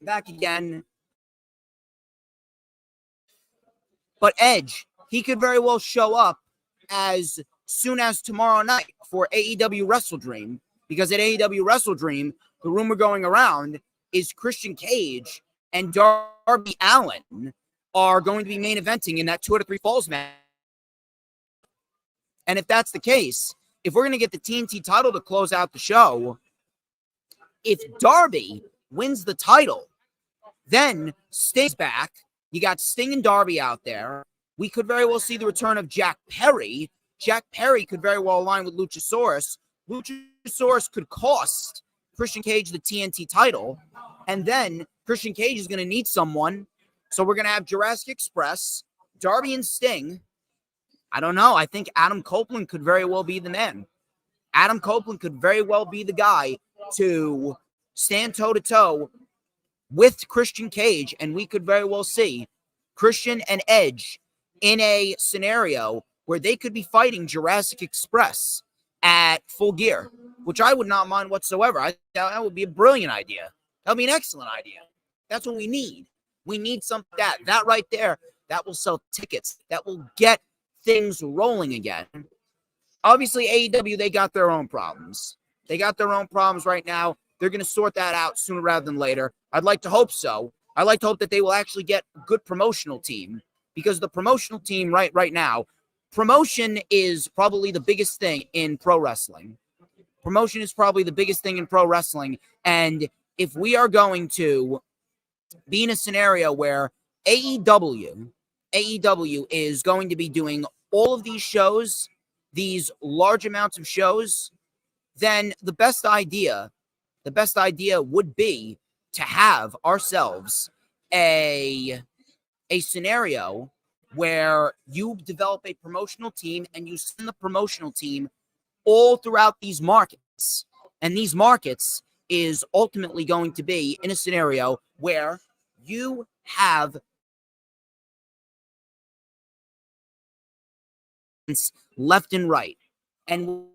Speaker 2: Back again. But Edge, he could very well show up as soon as tomorrow night for AEW Wrestle Dream, because at AEW Wrestle Dream, the rumor going around is Christian Cage and Darby Allin are going to be main eventing in that 2 out of 3 falls match. And if that's the case, if we're going to get the TNT title to close out the show, if Darby wins the title, then Sting's back. You got Sting and Darby out there. We could very well see the return of Jack Perry. Jack Perry could very well align with Luchasaurus. Luchasaurus could cost Christian Cage the TNT title. And then Christian Cage is going to need someone. So we're going to have Jurassic Express, Darby and Sting. I don't know. I think Adam Copeland could very well be the man. Adam Copeland could very well be the guy to stand toe-to-toe with Christian Cage, and we could very well see Christian and Edge in a scenario where they could be fighting Jurassic Express at Full Gear, which I would not mind whatsoever. That would be a brilliant idea. That would be an excellent idea. That's what we need. We need something that right there, that will sell tickets, that will get things rolling again. Obviously, AEW, they got their own problems. They got their own problems right now. They're going to sort that out sooner rather than later. I'd like to hope so. I'd like to hope that they will actually get a good promotional team, because the promotional team right now, promotion is probably the biggest thing in pro wrestling. Promotion is probably the biggest thing in pro wrestling. And if we are going to be in a scenario where AEW is going to be doing all of these shows, these large amounts of shows, then the best idea would be to have ourselves a scenario where you develop a promotional team and you send the promotional team all throughout these markets. And these markets is ultimately going to be in a scenario where you have left and right. And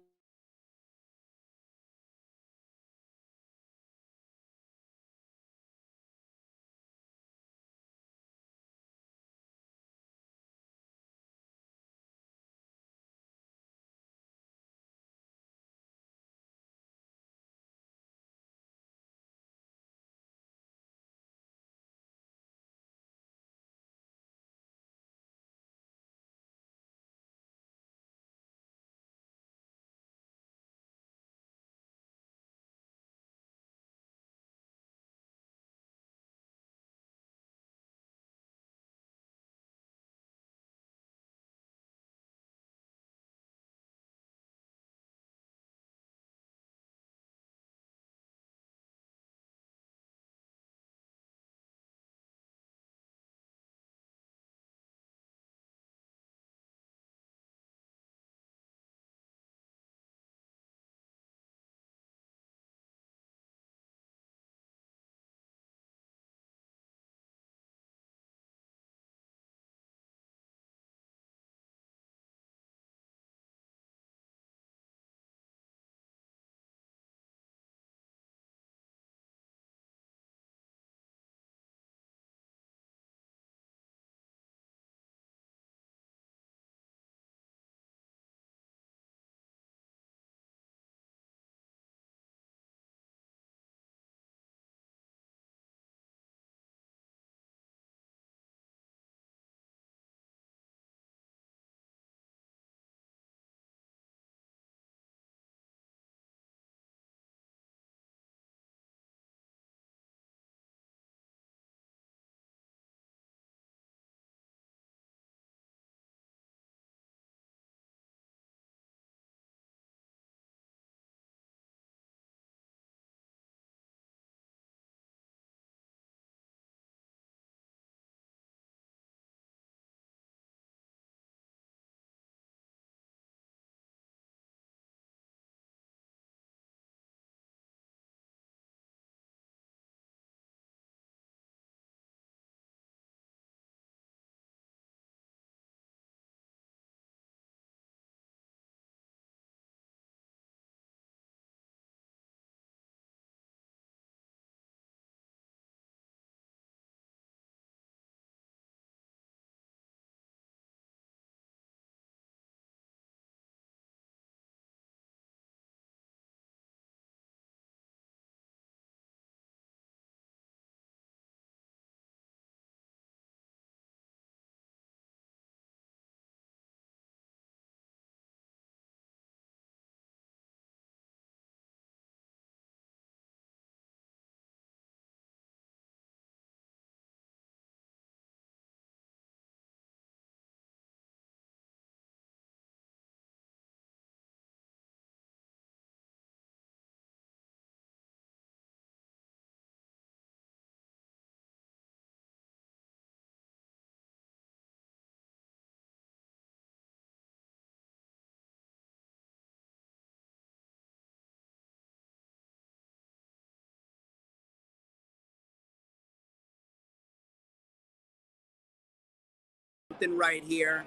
Speaker 2: something right here.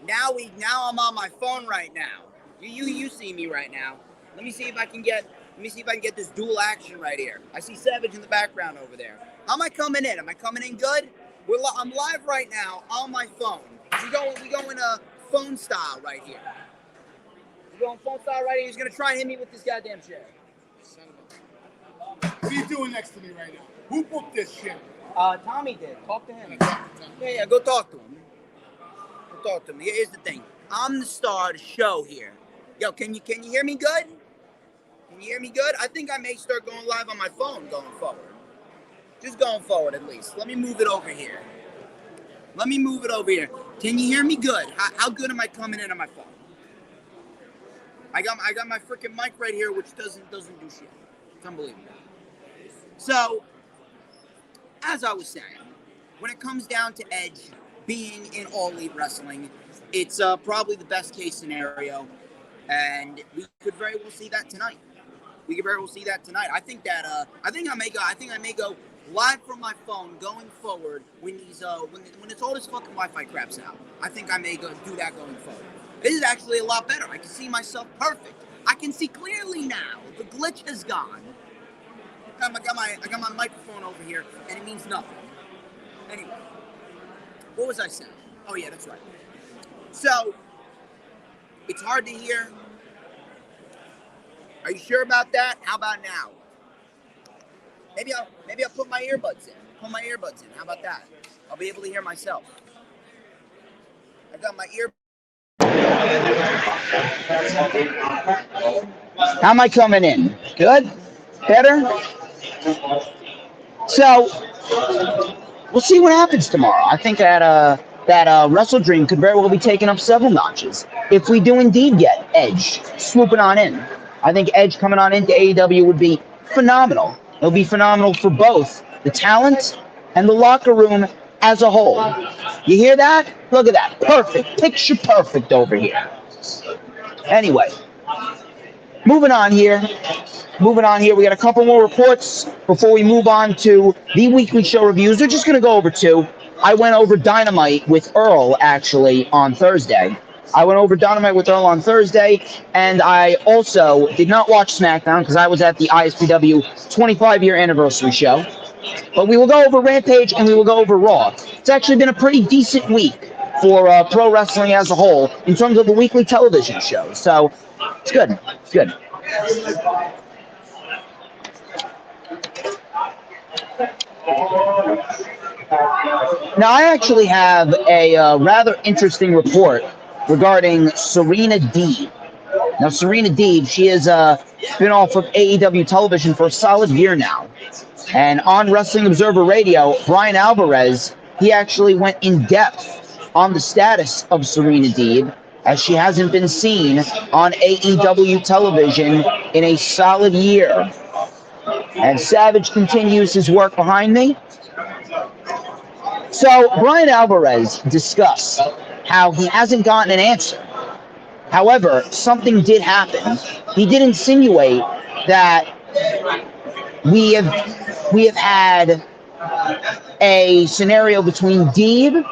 Speaker 2: Now I'm on my phone right now. You see me right now. Let me see if I can get this dual action right here. I see Savage in the background over there. How am I coming in? Am I coming in good? I'm live right now on my phone. We going phone style right here. We're going phone style right here. He's gonna try and hit me with this goddamn chair.
Speaker 3: What are you doing next to me right now? Who booked this shit?
Speaker 2: Tommy did. Talk to him. Yeah, go talk to him. Go talk to him. Here's the thing. I'm the star of the show here. Yo, can you hear me good? Can you hear me good? I think I may start going live on my phone going forward. Just going forward at least. Let me move it over here. Can you hear me good? How good am I coming in on my phone? I got my freaking mic right here, which doesn't do shit. It's unbelievable. So, as I was saying, when it comes down to Edge being in All Elite Wrestling, it's probably the best case scenario, and we could very well see that tonight. I think I may go live from my phone going forward when it's all this fucking Wi-Fi crap's out. I think I may go do that going forward. This is actually a lot better. I can see myself perfect. I can see clearly now. The glitch has gone. I got my microphone over here, and it means nothing. Anyway, what was I saying? Oh yeah, that's right. So it's hard to hear. Are you sure about that? How about now? Maybe I'll put my earbuds in. How about that? I'll be able to hear myself. I got my ear. How am I coming in? Good? Better? So we'll see what happens tomorrow. I think that Wrestle Dream could very well be taking up several notches if we do indeed get Edge swooping on in. I think Edge coming on into AEW would be phenomenal. It'll be phenomenal for both the talent and the locker room as a whole. You hear that? Look at that. Perfect. Picture perfect over here. Anyway, moving on here. We got a couple more reports before we move on to the weekly show reviews. We're just going to go over two. I went over Dynamite with Earl, actually, on Thursday. And I also did not watch SmackDown because I was at the ISPW 25-year anniversary show. But we will go over Rampage and we will go over Raw. It's actually been a pretty decent week for pro wrestling as a whole in terms of the weekly television shows. So, it's good. Now, I actually have a rather interesting report regarding Serena Deeb. Now, Serena Deeb, she has been off of AEW television for a solid year now. And on Wrestling Observer Radio, Brian Alvarez, he actually went in depth on the status of Serena Deeb, as she hasn't been seen on AEW television in a solid year. And Savage continues his work behind me. So, Brian Alvarez discussed how he hasn't gotten an answer. However, something did happen. He did insinuate that we have had a scenario between Deeb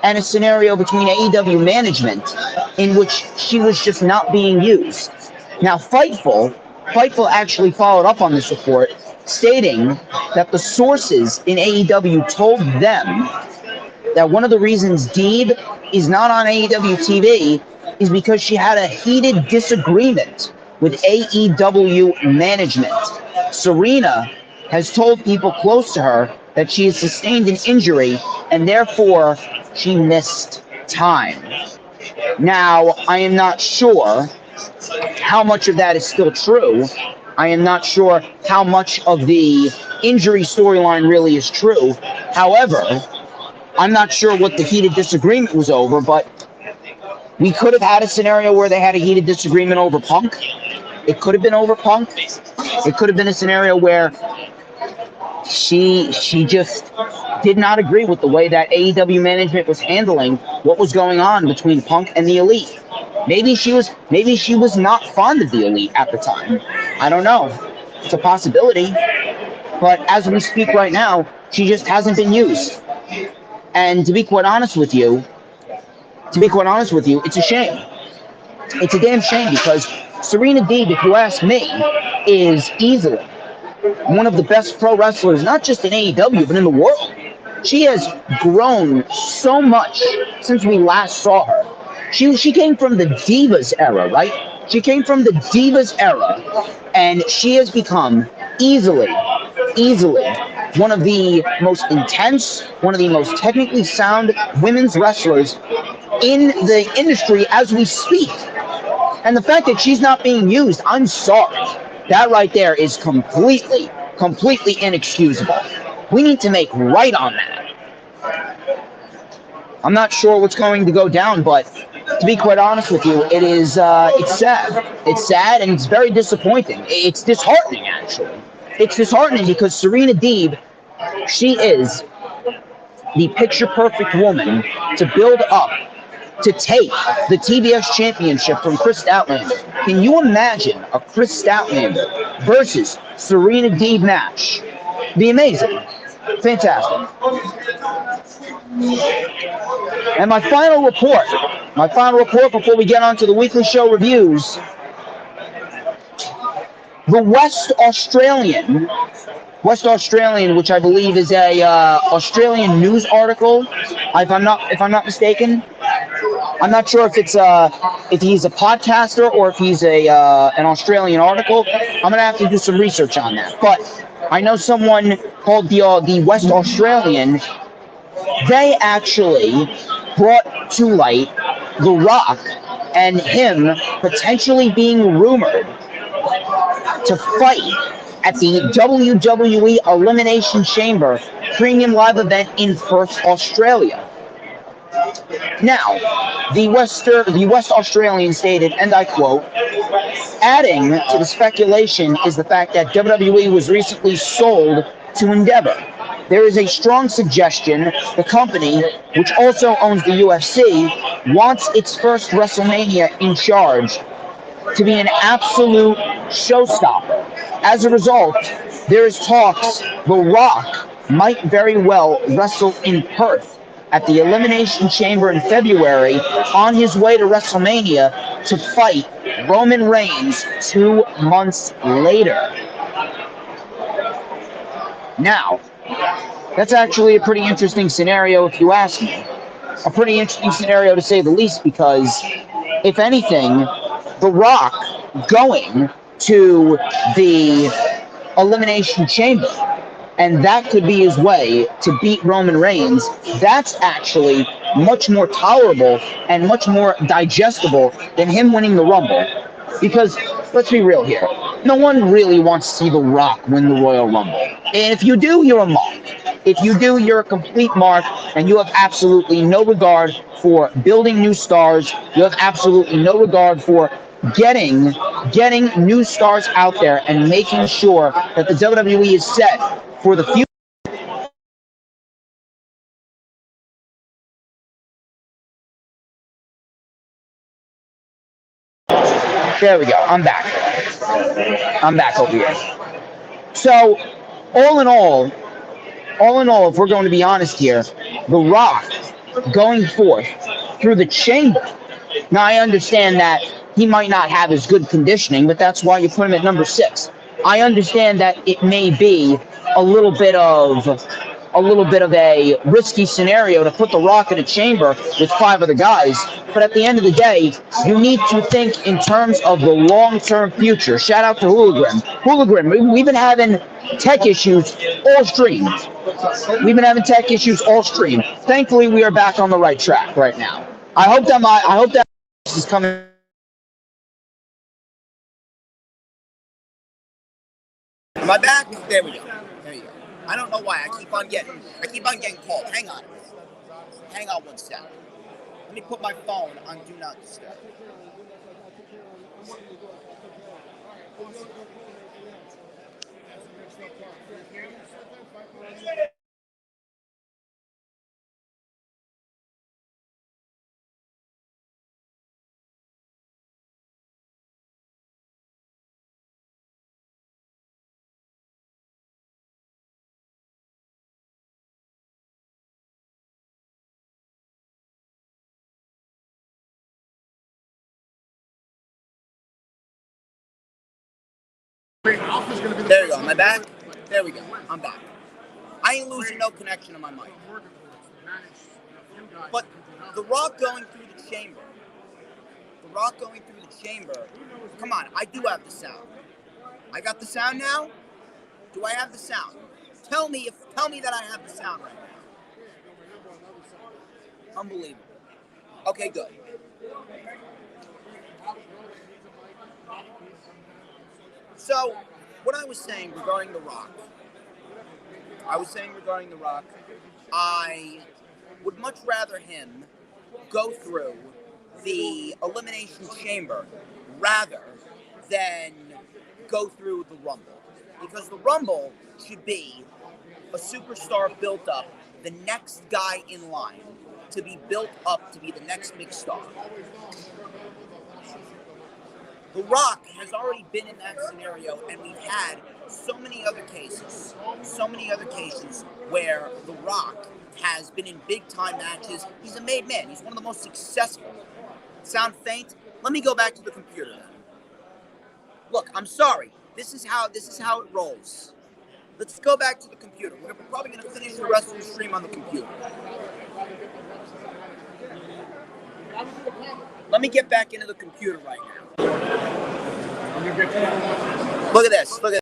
Speaker 2: and a scenario between AEW management in which she was just not being used. Now, Fightful actually followed up on this report, stating that the sources in AEW told them that one of the reasons Deeb is not on AEW TV is because she had a heated disagreement with AEW management. Serena has told people close to her that she has sustained an injury and therefore she missed time. Now, I am not sure how much of that is still true. I am not sure how much of the injury storyline really is true. However, I'm not sure what the heated disagreement was over, but we could have had a scenario where they had a heated disagreement over Punk. It could have been over Punk. It could have been a scenario where she just did not agree with the way that AEW management was handling what was going on between Punk and the Elite. Maybe she was not fond of the Elite at the time. I don't know. It's a possibility. But as we speak right now, she just hasn't been used. And to be quite honest with you,
Speaker 4: To be quite honest with you, it's a shame. It's a damn shame because Serena Deeb, if you ask me, is easily one of the best pro wrestlers, not just in AEW, but in the world. She has grown so much since we last saw her. She came from the Divas era, right? She came from the Divas era, and she has become easily one of the most intense, one of the most technically sound women's wrestlers in the industry as we speak. And the fact that she's not being used, I'm sorry. That right there is completely inexcusable. We need to make right on that. I'm not sure what's going to go down, but to be quite honest with you, it's sad. It's sad and it's very disappointing. It's disheartening, actually. It's disheartening because Serena Deeb, she is the picture-perfect woman to build up to take the TBS championship from Chris Statlander. Can you imagine a Chris Statlander versus Serena Deeb match? It'd be amazing. Fantastic. And my final report before we get on to the weekly show reviews. The West Australian, which I believe is a Australian news article, if I'm not mistaken. I'm not sure if he's a podcaster or if he's an Australian article. I'm gonna have to do some research on that. But I know someone called the West Australian. They actually brought to light The Rock and him potentially being rumored to fight at the WWE Elimination Chamber premium live event in Perth, Australia. Now, the West Australian stated, and I quote, adding to the speculation is the fact that WWE was recently sold to Endeavor. There is a strong suggestion the company, which also owns the UFC, wants its first WrestleMania in charge to be an absolute showstopper. As a result, there is talks The Rock might very well wrestle in Perth at the Elimination Chamber in February on his way to WrestleMania to fight Roman Reigns 2 months later. Now, that's actually a pretty interesting scenario if you ask me. A pretty interesting scenario to say the least because, if anything, The Rock going to the Elimination Chamber, and that could be his way to beat Roman Reigns, that's actually much more tolerable and much more digestible than him winning the Rumble. Because, let's be real here, no one really wants to see The Rock win the Royal Rumble. And if you do, you're a mark. If you do, you're a complete mark, and you have absolutely no regard for building new stars. You have absolutely no regard for getting new stars out there and making sure that the WWE is set for the future. There we go. I'm back. I'm back over here. So, all in all, if we're going to be honest here, The Rock going forth through the chamber. Now, I understand that he might not have as good conditioning, but that's why you put him at number 6. I understand that it may be a little bit of a risky scenario to put The Rock in a chamber with 5 other guys, but at the end of the day, you need to think in terms of the long-term future. Shout out to Hooligan. We've been having tech issues all stream. Thankfully, we are back on the right track right now. I hope that is coming.
Speaker 2: Am I back? There we go. There you go. I don't know why I keep on getting called. Hang on 1 second. Let me put my phone on Do Not Disturb. There you go. Am I back? There we go. I'm back. I ain't losing no connection to my mic. But The Rock going through the chamber. The Rock going through the chamber. Come on, I do have the sound. I got the sound now? Do I have the sound? Tell me that I have the sound right now. Unbelievable. Okay, good. So, what I was saying regarding The Rock, I would much rather him go through the Elimination Chamber rather than go through the Rumble. Because the Rumble should be a superstar built up, the next guy in line to be built up to be the next big star. The Rock has already been in that scenario, and we've had so many other cases where The Rock has been in big-time matches. He's a made man. He's one of the most successful. Sound faint? Let me go back to the computer then. Look, I'm sorry. This is how it rolls. Let's go back to the computer. We're probably going to finish the rest of the stream on the computer. Let me get back into the computer right now. Look at this. Look at this.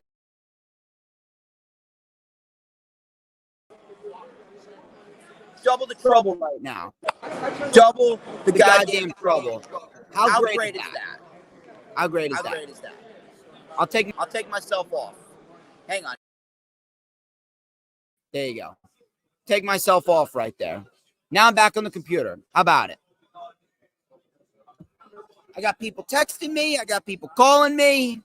Speaker 2: Double the trouble right now. Double the goddamn trouble. How great is that? How great is that? I'll take myself off. Hang on. There you go. Take myself off right there. Now I'm back on the computer. How about it? I got people texting me. I got people calling me.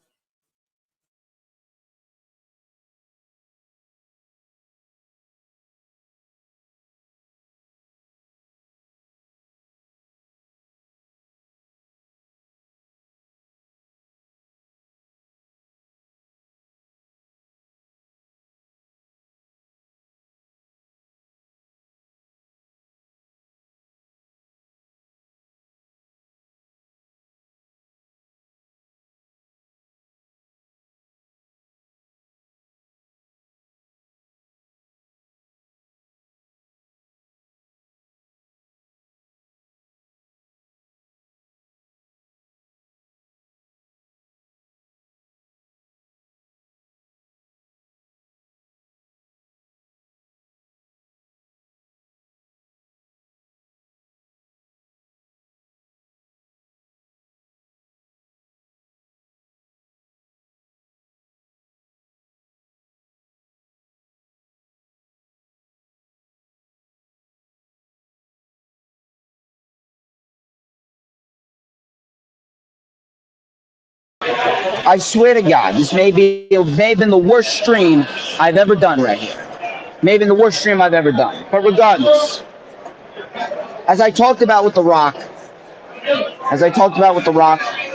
Speaker 4: I swear to God, this may have been the worst stream I've ever done right here. May have been the worst stream I've ever done. But regardless, as I talked about with The Rock,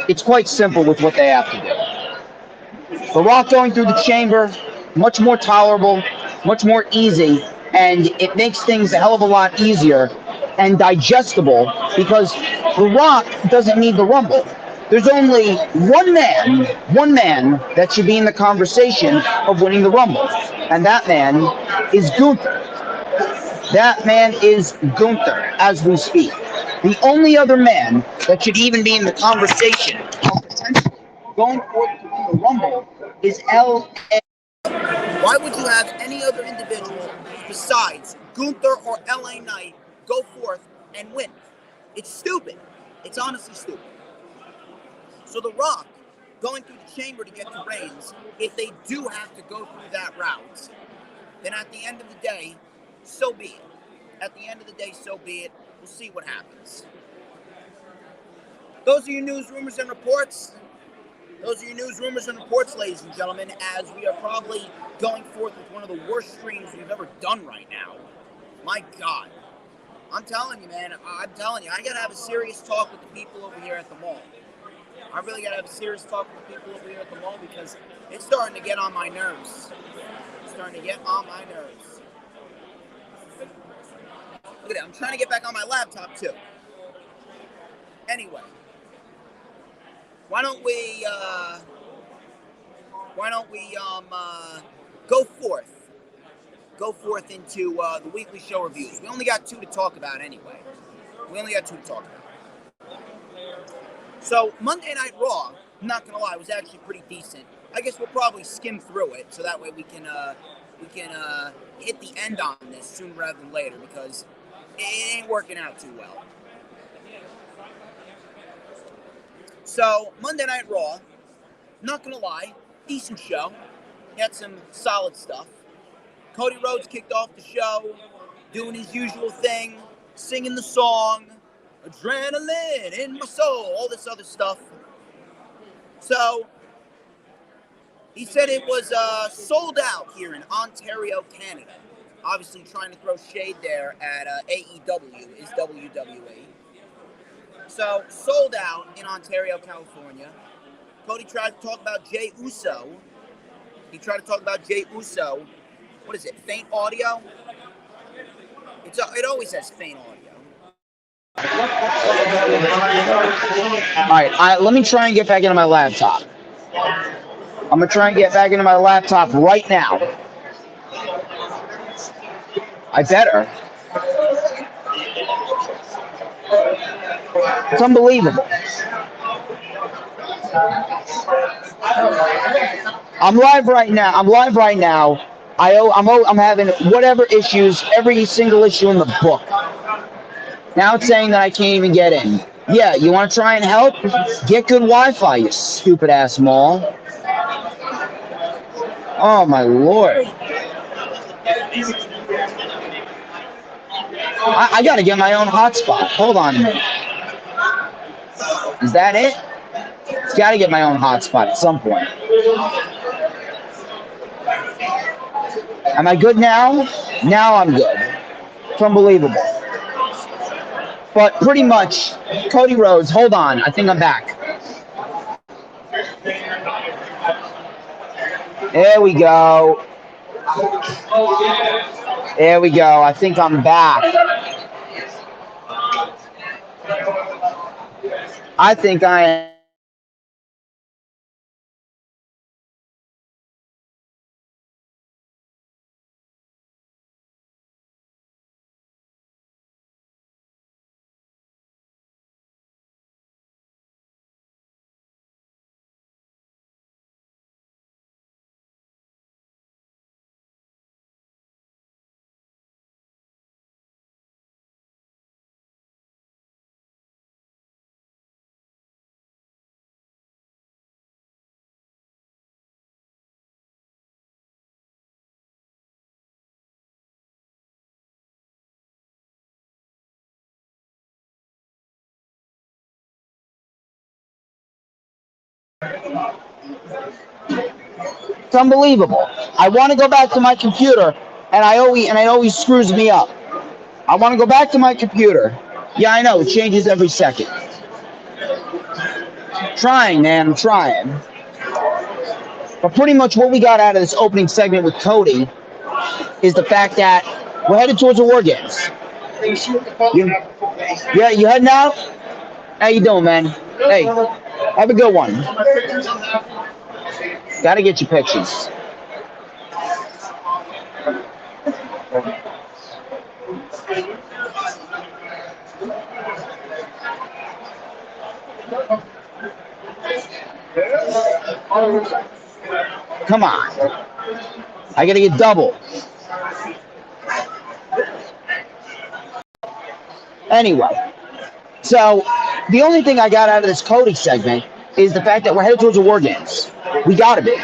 Speaker 4: it's quite simple with what they have to do. The Rock going through the chamber, much more tolerable, much more easy, and it makes things a hell of a lot easier and digestible because The Rock doesn't need the Rumble. There's only one man that should be in the conversation of winning the Rumble, and that man is Gunther. That man is Gunther as we speak. The only other man that should even be in the conversation of potentially going forth to win the Rumble is LA.
Speaker 2: Why would you have any other individual besides Gunther or LA Knight go forth and win? It's stupid. It's honestly stupid. So The Rock going through the chamber to get to Reigns, if they do have to go through that route, then at the end of the day, so be it. At the end of the day, so be it. We'll see what happens. Those are your news, rumors, and reports. Ladies and gentlemen, as we are probably going forth with one of the worst streams we've ever done right now. My God. I'm telling you, man. I gotta have a serious talk with the people over here at the mall. I really gotta have a serious talk with the people over here at the mall because it's starting to get on my nerves. Look at that. I'm trying to get back on my laptop too. Anyway, why don't we why don't we go forth into the weekly show reviews. We only got 2 to talk about anyway. So Monday Night Raw, I'm not gonna lie, was actually pretty decent. I guess we'll probably skim through it so that way we can hit the end on this sooner rather than later, because it ain't working out too well. So Monday Night Raw, not gonna lie, decent show. Had some solid stuff. Cody Rhodes kicked off the show, doing his usual thing, singing the song, adrenaline in my soul, all this other stuff. So he said it was sold out here in Ontario, Canada. Obviously trying to throw shade there at AEW is WWE. So sold out in Ontario, California. Cody tried to talk about Jey Uso. What is it? Faint audio? It always has faint audio.
Speaker 4: All right, let me try and get back into my laptop. I'm going to try and get back into my laptop right now. I better. It's unbelievable. I'm live right now. I'm having whatever issues, every single issue in the book. Now it's saying that I can't even get in. Yeah, you want to try and help? Get good Wi-Fi, you stupid ass mall. Oh my lord. I gotta get my own hotspot. Hold on a minute. Is that it? It's gotta get my own hotspot at some point. Am I good now? Now I'm good. It's unbelievable. But pretty much, Cody Rhodes, hold on, I think I'm back. There we go. There we go. I think I'm back. I think I am. It's unbelievable. I want to go back to my computer, and it always screws me up. I want to go back to my computer. Yeah, I know, it changes every second. Trying, man, I'm trying. But pretty much what we got out of this opening segment with Cody is the fact that we're headed towards the War Games. Yeah, you heading out? How you doing, man? Hey, have a good one. Gotta get your pictures. Come on. I gotta get double. Anyway, so the only thing I got out of this Cody segment is the fact that we're headed towards the War Games. We gotta be.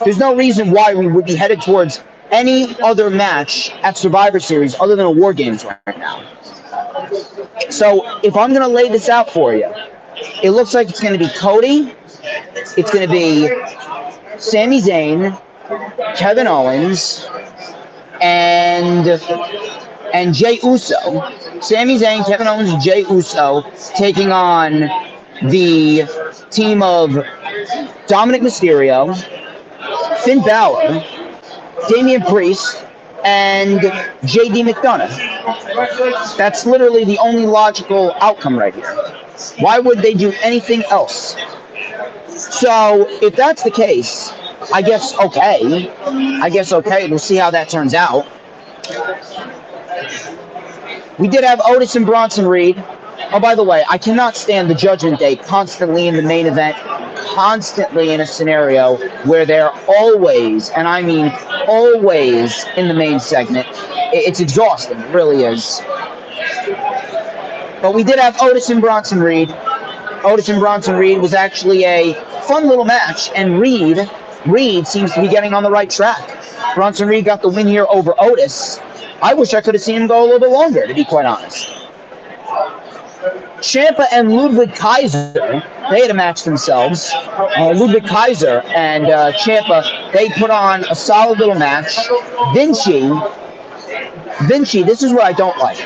Speaker 4: There's no reason why we would be headed towards any other match at Survivor Series other than a War Games right now. So if I'm gonna lay this out for you, it looks like it's gonna be Cody, it's gonna be Sami Zayn, Kevin Owens, and Jey Uso. Sami Zayn, Kevin Owens, and Jey Uso taking on the team of Dominic Mysterio, Finn Balor, Damian Priest, and JD McDonough. That's literally the only logical outcome right here. Why would they do anything else? So, if that's the case, I guess okay. We'll see how that turns out. We did have Otis and Bronson Reed. Oh, by the way, I cannot stand the Judgment Day constantly in the main event, constantly in a scenario where they're always, and I mean always, in the main segment. It's exhausting. It really is. But we did have Otis and Bronson Reed. Otis and Bronson Reed was actually a fun little match, and Reed seems to be getting on the right track. Bronson Reed got the win here over Otis. I wish I could have seen him go a little bit longer, to be quite honest. Ciampa and Ludwig Kaiser, they had a match themselves. Ludwig Kaiser and Ciampa, they put on a solid little match. Vinci, this is what I don't like.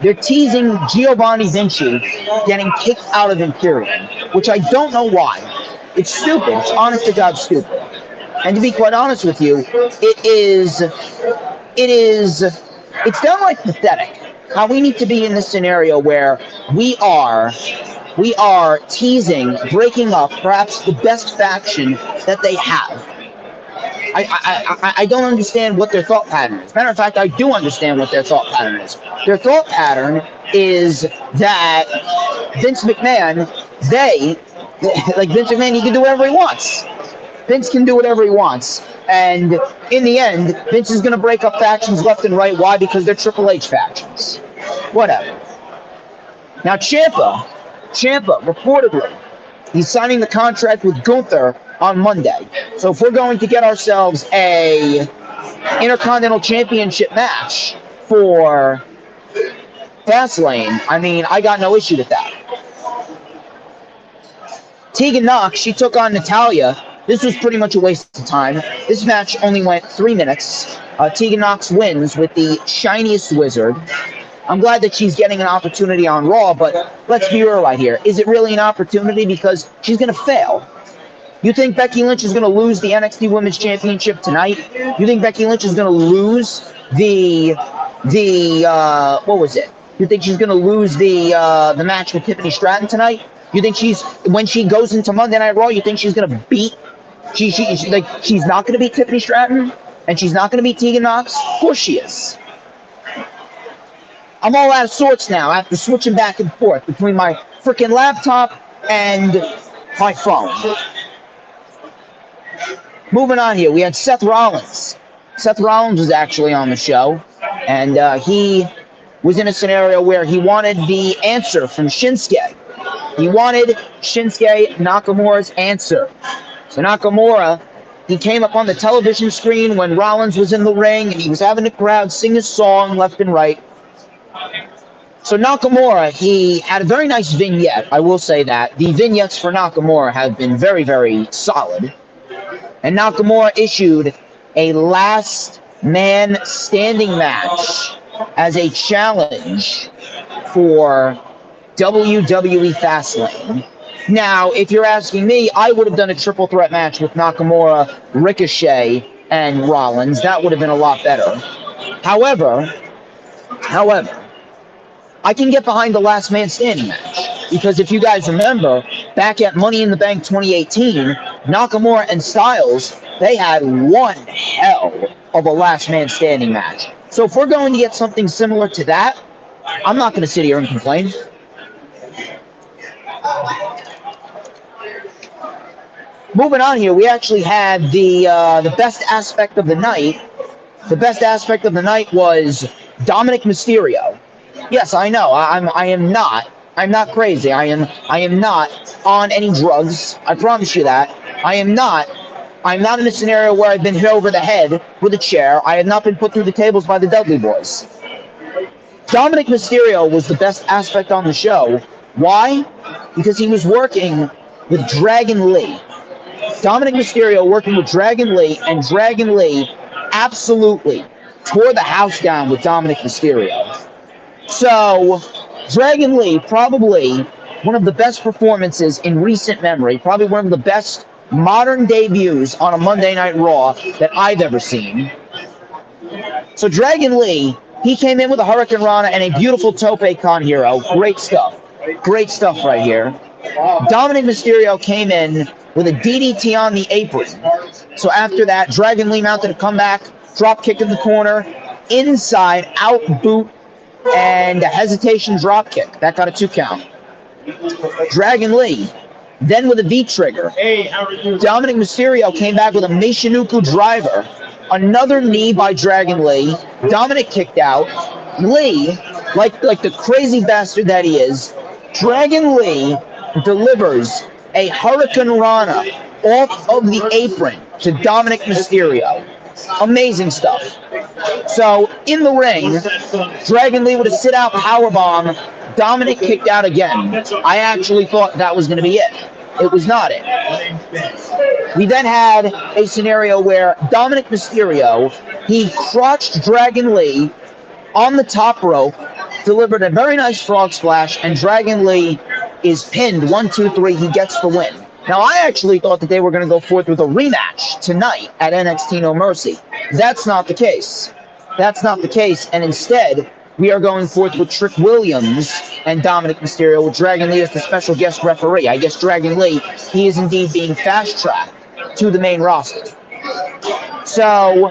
Speaker 4: They're teasing Giovanni Vinci getting kicked out of Imperium, which I don't know why. It's stupid. It's honest to God stupid. And to be quite honest with you, it's downright pathetic how we need to be in this scenario where we are teasing, breaking up perhaps the best faction that they have. I don't understand what their thought pattern is. Matter of fact, I do understand what their thought pattern is. Their thought pattern is that Vince McMahon, Vince McMahon, he can do whatever he wants. Vince can do whatever he wants. And in the end, Vince is going to break up factions left and right. Why? Because they're Triple H factions. Whatever. Now, Ciampa, reportedly, he's signing the contract with Gunther on Monday. So if we're going to get ourselves a Intercontinental Championship match for Fastlane, I mean, I got no issue with that. Tegan Nox, she took on Natalya. This was pretty much a waste of time. This match only went 3 minutes. Tegan Nox wins with the shiniest wizard. I'm glad that she's getting an opportunity on Raw, but let's be real right here. Is it really an opportunity? Because she's going to fail. You think Becky Lynch is going to lose the NXT Women's Championship tonight? You think Becky Lynch is going to lose what was it? You think she's going to lose the match with Tiffany Stratton tonight? You think when she goes into Monday Night Raw, you think she's going to beat, she's not going to beat Tiffany Stratton? And she's not going to beat Tegan Nox? Of course she is. I'm all out of sorts now after switching back and forth between my freaking laptop and my phone. Moving on here, we had Seth Rollins. Seth Rollins was actually on the show, and he was in a scenario where he wanted the answer from Shinsuke. He wanted Shinsuke Nakamura's answer. So Nakamura, he came up on the television screen when Rollins was in the ring, and he was having the crowd sing his song left and right. So Nakamura, he had a very nice vignette, I will say that. The vignettes for Nakamura have been very, very solid. And Nakamura issued a last man standing match as a challenge for WWE Fastlane. Now, if you're asking me, I would have done a triple threat match with Nakamura, Ricochet, and Rollins. That would have been a lot better. However, I can get behind the last man standing match. Because if you guys remember, back at Money in the Bank 2018, Nakamura and Styles, they had one hell of a last man standing match. So if we're going to get something similar to that, I'm not going to sit here and complain. Moving on here, we actually had the best aspect of the night. The best aspect of the night was Dominic Mysterio. Yes, I know. I'm not crazy. I am not on any drugs. I promise you that. I'm not in a scenario where I've been hit over the head with a chair. I have not been put through the tables by the Dudley Boys. Dominic Mysterio was the best aspect on the show. Why? Because he was working with Dragon Lee. Dominic Mysterio working with Dragon Lee, and Dragon Lee absolutely tore the house down with Dominic Mysterio. So, Dragon Lee, probably one of the best performances in recent memory, probably one of the best modern debuts on a Monday Night Raw that I've ever seen. So Dragon Lee, he came in with a Hurricane Rana and a beautiful Tope Con Hero. Great stuff. Great stuff right here. Dominic Mysterio came in with a DDT on the apron. So after that, Dragon Lee mounted a comeback, drop kick in the corner, inside, out boot, and a hesitation drop kick. That got a 2 count. Dragon Lee, then with a V-trigger. Dominic Mysterio came back with a Michinoku driver. Another knee by Dragon Lee. Dominic kicked out. Lee, like the crazy bastard that he is, Dragon Lee delivers a Hurricane Rana off of the apron to Dominic Mysterio. Amazing stuff. So, in the ring, Dragon Lee with a sit-out powerbomb. Dominic kicked out again. I actually thought that was going to be it. It was not it. We then had a scenario where Dominic Mysterio, he crotched Dragon Lee on the top rope, delivered a very nice frog splash, and Dragon Lee is pinned 1, 2, 3. He gets the win. Now, I actually thought that they were going to go forth with a rematch tonight at NXT No Mercy. That's not the case. That's not the case. And instead, we are going forth with Trick Williams and Dominic Mysterio, with Dragon Lee as the special guest referee. I guess Dragon Lee, he is indeed being fast-tracked to the main roster. So,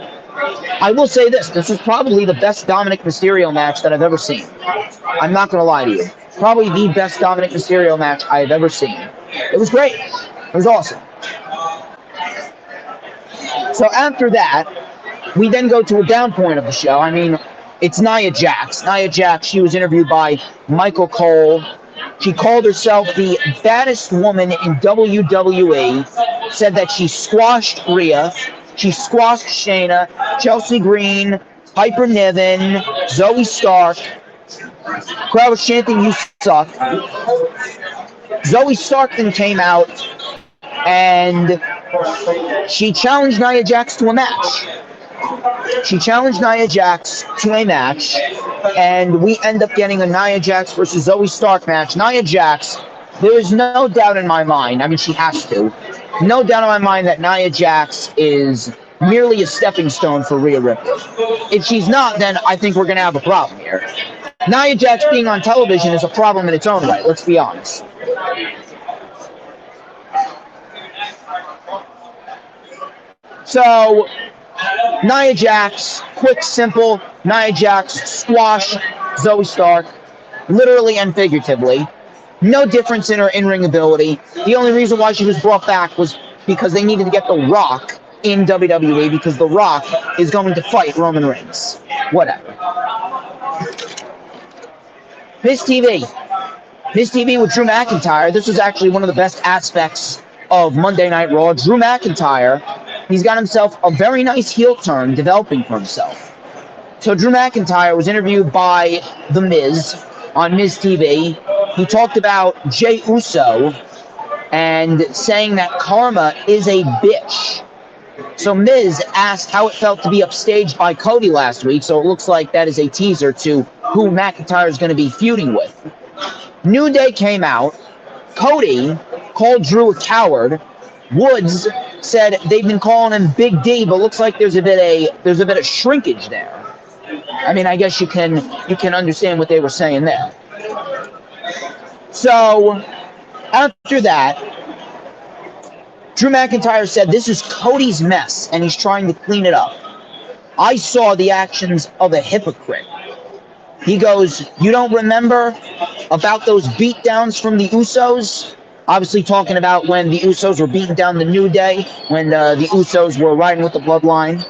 Speaker 4: I will say this. This was probably the best Dominic Mysterio match that I've ever seen. I'm not going to lie to you. Probably the best Dominic Mysterio match I have ever seen. It was great. It was awesome. So after that, we then go to a down point of the show. I mean, it's Nia Jax. Nia Jax, she was interviewed by Michael Cole. She called herself the baddest woman in WWE, said that she squashed Rhea, she squashed Shayna, Chelsea Green, Piper Niven, Zoe Stark. Crowd was chanting, "You suck." Zoe Stark then came out and she challenged Nia Jax to a match. She challenged Nia Jax to a match, and we end up getting a Nia Jax versus Zoe Stark match. Nia Jax, there is no doubt in my mind, I mean, she has to, no doubt in my mind that Nia Jax is merely a stepping stone for Rhea Ripley. If she's not, then I think we're going to have a problem here. Nia Jax being on television is a problem in its own right, let's be honest. So, Nia Jax, quick, simple, Nia Jax squash Zoe Stark, literally and figuratively. No difference in her in-ring ability. The only reason why she was brought back was because they needed to get The Rock in WWE, because The Rock is going to fight Roman Reigns. Whatever. Miz TV. Miz TV with Drew McIntyre. This was actually one of the best aspects of Monday Night Raw. Drew McIntyre, he's got himself a very nice heel turn developing for himself. So Drew McIntyre was interviewed by The Miz on Miz TV. He talked about Jey Uso and saying that karma is a bitch. So Miz asked how it felt to be upstaged by Cody last week, so it looks like that is a teaser to who McIntyre is going to be feuding with. New Day came out. Cody called Drew a coward. Woods said they've been calling him Big D, but looks like there's a bit of shrinkage there. I mean, I guess you can understand what they were saying there. So after that, Drew McIntyre said this is Cody's mess and he's trying to clean it up. I saw the actions of a hypocrite. He goes, "You don't remember about those beatdowns from the Usos?" Obviously talking about when the Usos were beating down the New Day, when the Usos were riding with the Bloodline.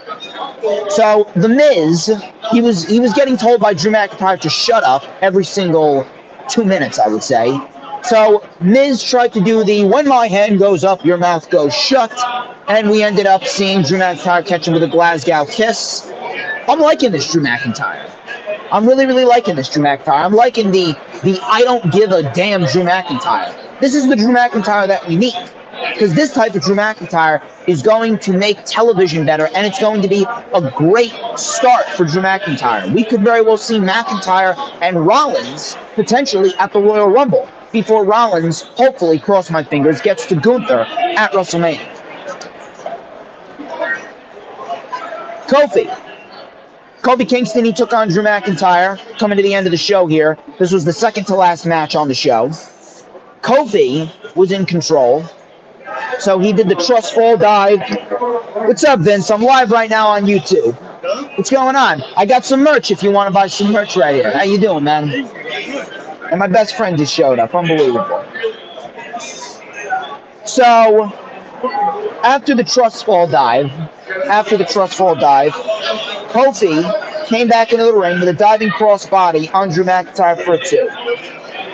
Speaker 4: So The Miz, he was getting told by Drew McIntyre to shut up every single 2 minutes, I would say. So Miz tried to do the "when my hand goes up, your mouth goes shut," and we ended up seeing Drew McIntyre catch him with a Glasgow kiss. I'm liking this Drew McIntyre. I'm really, really liking this Drew McIntyre. I'm liking the I don't give a damn Drew McIntyre. This is the Drew McIntyre that we need. Because this type of Drew McIntyre is going to make television better, and it's going to be a great start for Drew McIntyre. We could very well see McIntyre and Rollins potentially at the Royal Rumble before Rollins, hopefully, cross my fingers, gets to Gunther at WrestleMania. Kofi Kingston, he took on Drew McIntyre, coming to the end of the show here. This was the second to last match on the show. Kofi was in control. So he did the trust fall dive. What's up, Vince? I'm live right now on YouTube. What's going on? I got some merch if you want to buy some merch right here. How you doing, man? And my best friend just showed up. Unbelievable. So, after the trust fall dive, Kofi came back into the ring with a diving crossbody on Drew McIntyre for a 2.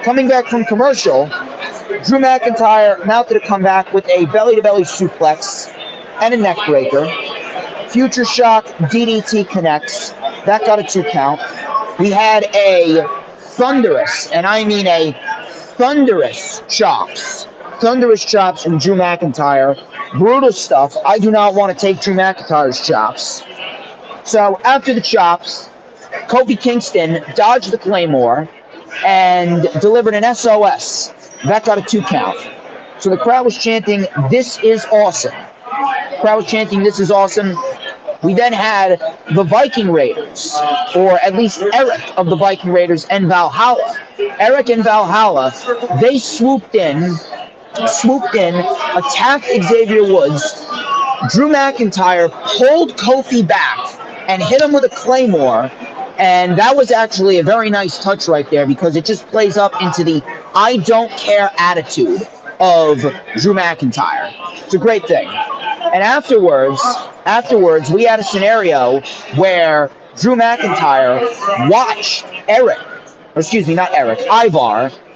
Speaker 4: Coming back from commercial, Drew McIntyre mounted a comeback with a belly-to-belly suplex and a neck breaker. Future Shock DDT connects. That got a 2 count. We had a thunderous, and I mean a thunderous chops from Drew McIntyre. Brutal stuff. I do not want to take Drew McIntyre's chops. So after the chops, Kofi Kingston dodged the Claymore and delivered an SOS. That got a 2 count. So the crowd was chanting, "This is awesome." "This is awesome." We then had the Viking Raiders, or at least Eric of the Viking Raiders and Valhalla. Eric and Valhalla, they swooped in, attacked Xavier Woods. Drew McIntyre pulled Kofi back and hit him with a Claymore. And that was actually a very nice touch right there, because it just plays up into the I don't care attitude of Drew McIntyre. It's a great thing. And afterwards, we had a scenario where Drew McIntyre watched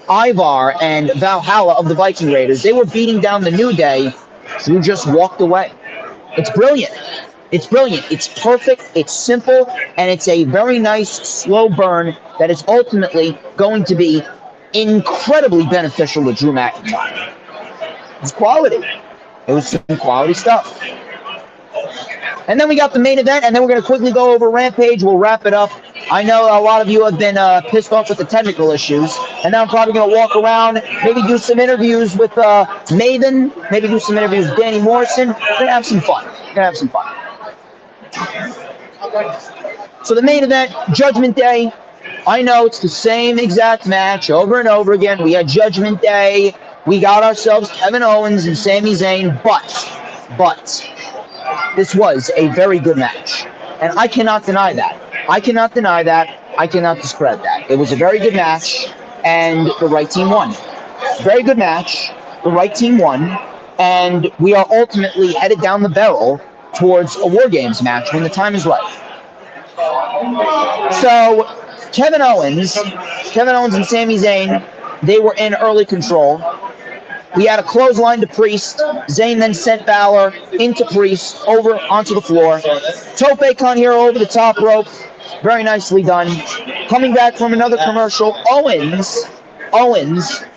Speaker 4: Ivar and Valhalla of the Viking Raiders. They were beating down the New Day. Drew just walked away. It's brilliant. It's perfect, it's simple, and it's a very nice slow burn that is ultimately going to be incredibly beneficial to Drew McIntyre. It's quality. It was some quality stuff. And then we got the main event, and then we're going to quickly go over Rampage. We'll wrap it up. I know a lot of you have been pissed off with the technical issues, and now I'm probably going to walk around, maybe do some interviews with Maven, maybe do some interviews with Danny Morrison. We're going to have some fun. So the main event, Judgment Day. I know it's the same exact match over and over again. We had Judgment Day. We got ourselves Kevin Owens and Sami Zayn, but this was a very good match. And I cannot deny that. I cannot discredit that. It was a very good match, and the right team won. Very good match. The right team won, and we are ultimately headed down the barrel towards a War Games match when the time is right. So, Kevin Owens and Sami Zayn, they were in early control. We had a clothesline to Priest. Zayn then sent Balor into Priest, over onto the floor. Tope con Hero over the top rope. Very nicely done. Coming back from another commercial, Owens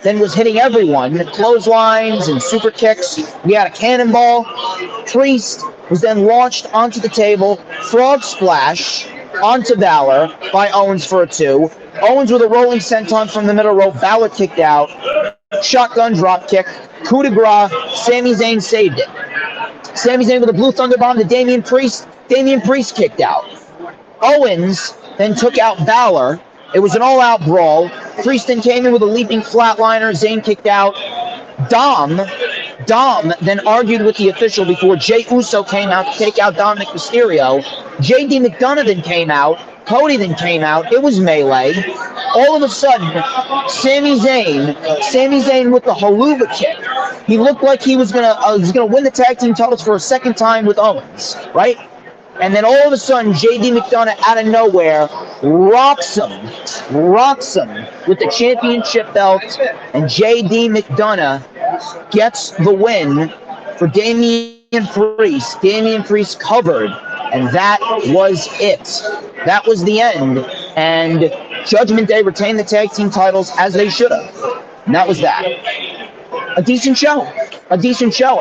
Speaker 4: then was hitting everyone. Clotheslines and super kicks. We had a cannonball. Priest was then launched onto the table. Frog splash onto Balor by Owens for a 2. Owens with a rolling senton from the middle rope. Balor kicked out. Shotgun drop kick. Coup de grace. Sami Zayn saved it. Sami Zayn with a blue thunder bomb to Damian Priest. Damian Priest kicked out. Owens then took out Balor. It was an all-out brawl. Priest then came in with a leaping flatliner. Zayn kicked out. Dom then argued with the official before Jey Uso came out to take out Dominic Mysterio. JD McDonough then came out. Cody then came out. It was melee. All of a sudden, Sami Zayn with the haluva kick. He looked like he was gonna win the tag team titles for a second time with Owens, right? And then all of a sudden, JD McDonough out of nowhere rocks him with the championship belt, and JD McDonough gets the win for Damian Priest. Damian Priest covered, and that was it. That was the end, and Judgment Day retained the tag team titles as they should have. And that was that. A decent show,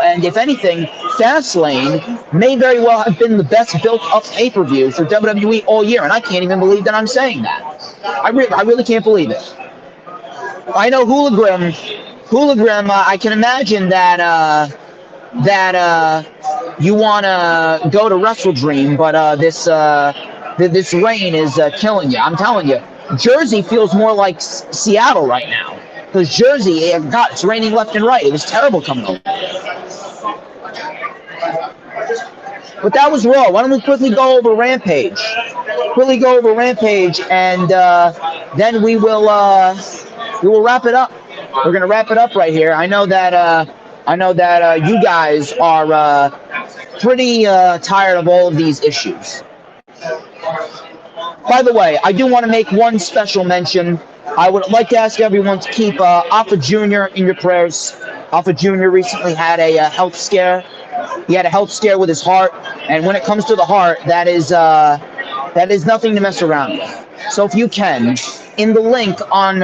Speaker 4: and if anything, Fastlane may very well have been the best built-up pay-per-view for WWE all year, and I can't even believe that I'm saying that. I really can't believe it. I know Hologram, I can imagine that you want to go to WrestleDream, but this rain is killing you. I'm telling you, Jersey feels more like Seattle right now. Because Jersey, God, it's raining left and right. It was terrible coming over. But that was Raw. Why don't we quickly go over Rampage? And then we will wrap it up. We're gonna wrap it up right here. I know that you guys are pretty tired of all of these issues. By the way, I do want to make one special mention. I would like to ask everyone to keep Afa Jr. in your prayers. Afa Jr. recently had a health scare. He had a health scare with his heart, and when it comes to the heart, that is nothing to mess around with. So if you can, in the link in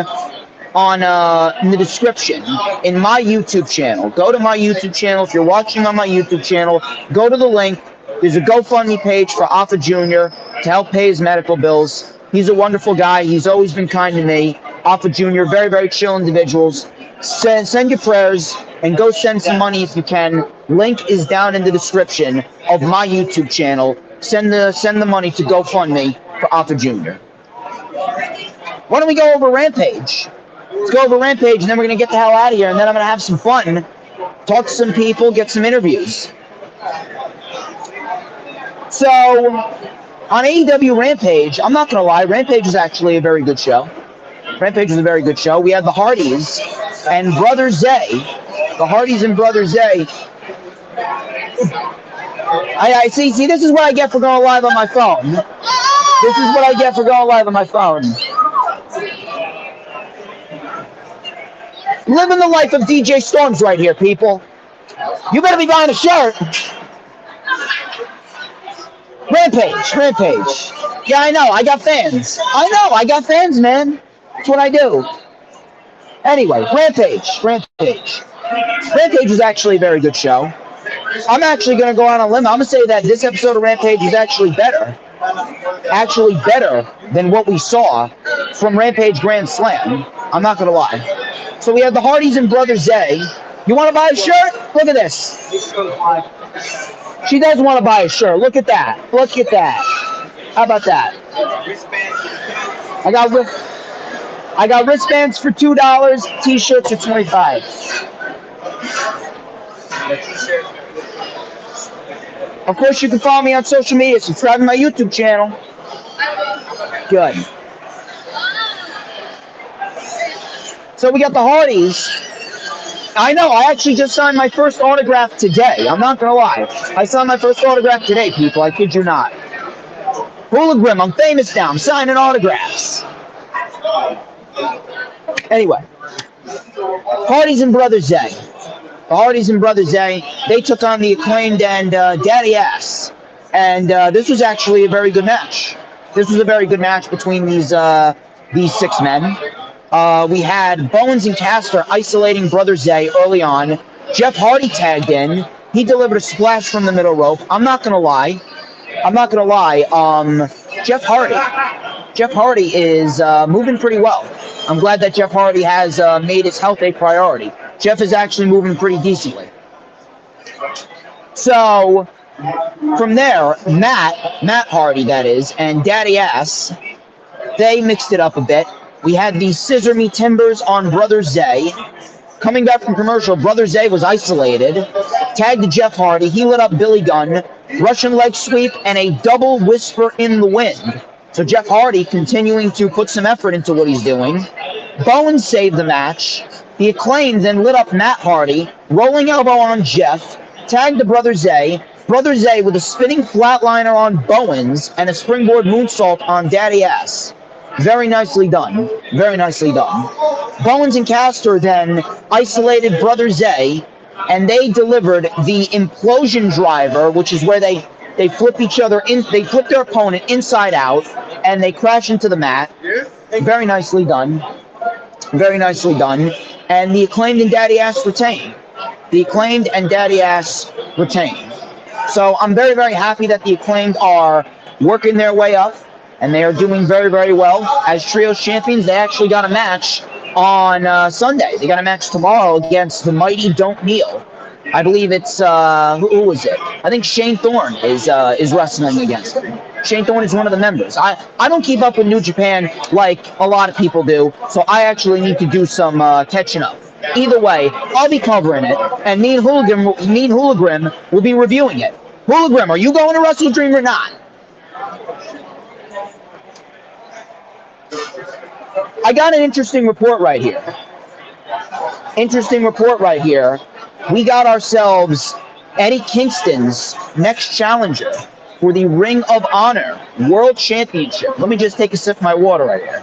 Speaker 4: the description in my YouTube channel, go to my YouTube channel. If you're watching on my YouTube channel, go to the link. There's a GoFundMe page for Afa Jr. to help pay his medical bills. He's a wonderful guy. He's always been kind to me. Afa Jr., very, very chill individuals. Send your prayers and go send some money if you can. Link is down in the description of my YouTube channel. Send the money to GoFundMe for Afa Jr. Why don't we go over Rampage? Let's go over Rampage, and then we're going to get the hell out of here, and then I'm going to have some fun, talk to some people, get some interviews. So, on AEW Rampage, I'm not going to lie, Rampage is actually a very good show. Rampage was a very good show. We had the Hardys and Brother Zay. The Hardys and Brother Zay. I see, this is what I get for going live on my phone. This is what I get for going live on my phone. Living the life of DJ Storms right here, people. You better be buying a shirt. Rampage. Yeah, I know, I got fans. I got fans, man. That's what I do. Anyway, Rampage. Rampage was actually a very good show. I'm actually going to go out on a limb. I'm going to say that this episode of Rampage is actually better. Actually better than what we saw from Rampage Grand Slam. I'm not going to lie. So we have the Hardys and Brother Zay. You want to buy a shirt? Look at this. She does want to buy a shirt. Look at that. Look at that. How about that? I got wristbands for $2. T-shirts are $25. Of course, you can follow me on social media. Subscribe to my YouTube channel. Good. So we got the Hardys. I know, I actually just signed my first autograph today. I'm not going to lie. I signed my first autograph today, people. I kid you not. Hologram, I'm famous now. I'm signing autographs. Anyway. Hardys and Brother Zay. The Hardys and Brother Zay, they took on the Acclaimed and Daddy Ass. And this was actually a very good match. This was a very good match between these 6 men. We had Bowens and Caster isolating Brother Zay early on. Jeff Hardy tagged in. He delivered a splash from the middle rope. I'm not going to lie. Jeff Hardy is moving pretty well. I'm glad that Jeff Hardy has made his health a priority. Jeff is actually moving pretty decently. So, from there, Matt Hardy, that is, and Daddy Ass, they mixed it up a bit. We had the Scissor Me Timbers on Brother Zay. Coming back from commercial, Brother Zay was isolated. Tagged to Jeff Hardy. He lit up Billy Gunn. Russian leg sweep and a double whisper in the wind. So Jeff Hardy continuing to put some effort into what he's doing. Bowens saved the match. The Acclaimed then lit up Matt Hardy. Rolling elbow on Jeff. Tagged to Brother Zay. Brother Zay with a spinning flatliner on Bowens and a springboard moonsault on Daddy Ass. Very nicely done. Very nicely done. Bowens and Caster then isolated Brother Zay, and they delivered the implosion driver, which is where they flip each other in. They flip their opponent inside out, and they crash into the mat. Very nicely done. Very nicely done. And the Acclaimed and Daddy Ass retain. The Acclaimed and Daddy Ass retain. So I'm very, very happy that the Acclaimed are working their way up. And they are doing very, very well. As Trios champions, they actually got a match on Sunday. They got a match tomorrow against the Mighty Don't Kneel. I believe it's, who was it? I think Shane Thorne is wrestling against them. Shane Thorne is one of the members. I don't keep up with New Japan like a lot of people do, so I actually need to do some catching up. Either way, I'll be covering it, and me and Hooligan will be reviewing it. Hooligan, are you going to Wrestle Dream or not? I got an interesting report right here. We got ourselves Eddie Kingston's next challenger for the Ring of Honor World Championship. Let me just take a sip of my water right here.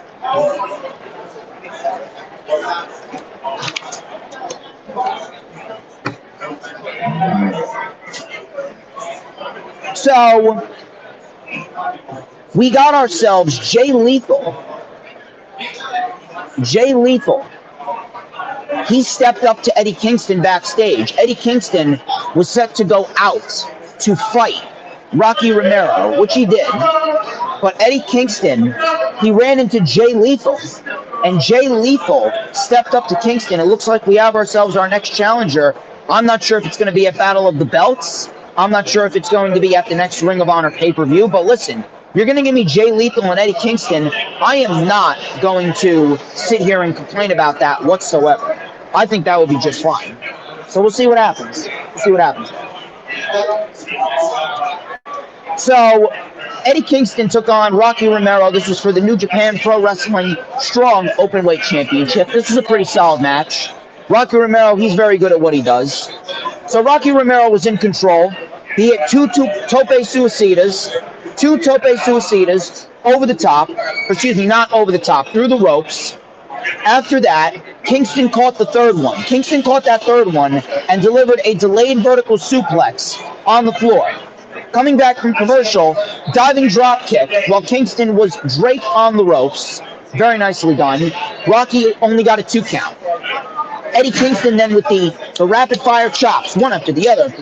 Speaker 4: So, we got ourselves Jay Lethal. He stepped up to Eddie Kingston backstage. Eddie Kingston was set to go out to fight Rocky Romero, which he did. But Eddie Kingston, he ran into Jay Lethal. And Jay Lethal stepped up to Kingston. It looks like we have ourselves our next challenger. I'm not sure if it's going to be at Battle of the Belts. I'm not sure if it's going to be at the next Ring of Honor pay-per-view. But listen, you're going to give me Jay Lethal and Eddie Kingston. I am not going to sit here and complain about that whatsoever. I think that would be just fine. So we'll see what happens. So, Eddie Kingston took on Rocky Romero. This was for the New Japan Pro Wrestling Strong Openweight Championship. This was a pretty solid match. Rocky Romero, he's very good at what he does. So Rocky Romero was in control. He hit two tope suicidas over the top. Not over the top, through the ropes. After that, Kingston caught the third one. Kingston caught that third one and delivered a delayed vertical suplex on the floor. Coming back from commercial, diving drop kick while Kingston was draped on the ropes. Very nicely done. Rocky only got a 2 count. Eddie Kingston then with the rapid fire chops, one after the other.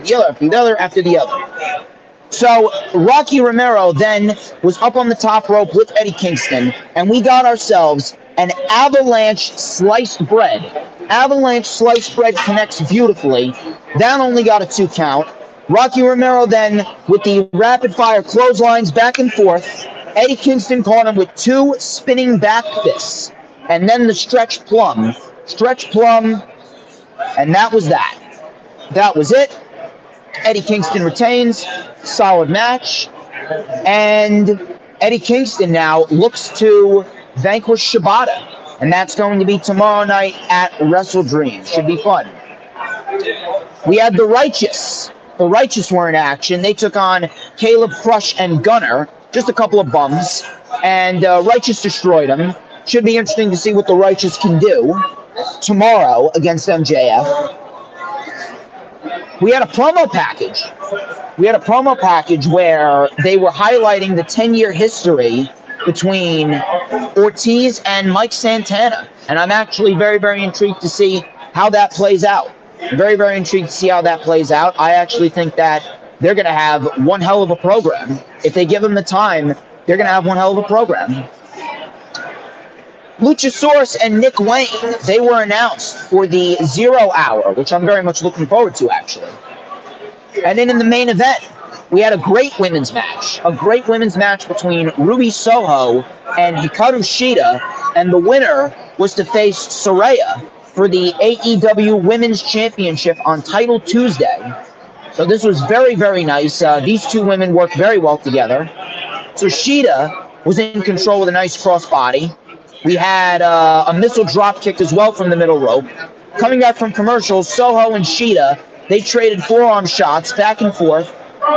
Speaker 4: So Rocky Romero then was up on the top rope with Eddie Kingston, and we got ourselves an avalanche sliced bread. Avalanche sliced bread connects beautifully. That only got a 2 count. Rocky Romero then with the rapid fire clotheslines back and forth. Eddie Kingston caught him with 2 spinning back fists. And then the stretch plum, and that was that. That was it. Eddie Kingston retains. Solid match. And Eddie Kingston now looks to vanquish Shibata. And that's going to be tomorrow night at Wrestle Dream. Should be fun. We had the Righteous. The Righteous were in action. They took on Caleb Crush and Gunner. Just a couple of bums. And Righteous destroyed them. Should be interesting to see what the Righteous can do tomorrow against MJF. We had a promo package. Where they were highlighting the 10-year history between Ortiz and Mike Santana. And I'm actually very, very intrigued to see how that plays out. I actually think that they're going to have one hell of a program. If they give them the time, they're going to have one hell of a program. Luchasaurus and Nick Wayne, they were announced for the 0 Hour, which I'm very much looking forward to, actually. And then in the main event, we had a great women's match between Ruby Soho and Hikaru Shida, and the winner was to face Saraya for the AEW Women's Championship on Title Tuesday. So this was very, very nice. These two women worked very well together. So Shida was in control with a nice crossbody. We had a missile drop kick as well from the middle rope. Coming back from commercials, Soho and Shida, they traded forearm shots back and forth.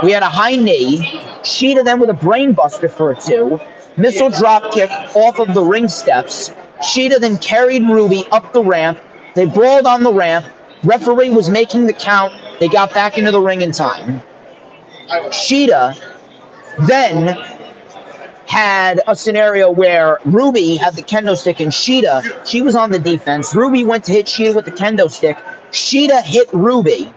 Speaker 4: We had a high knee. Shida then with a brain buster for a 2. Missile drop kick off of the ring steps. Shida then carried Ruby up the ramp. They brawled on the ramp. Referee was making the count. They got back into the ring in time. Shida then had a scenario where Ruby had the kendo stick and Shida, she was on the defense. Ruby went to hit Shida with the kendo stick. Shida hit Ruby.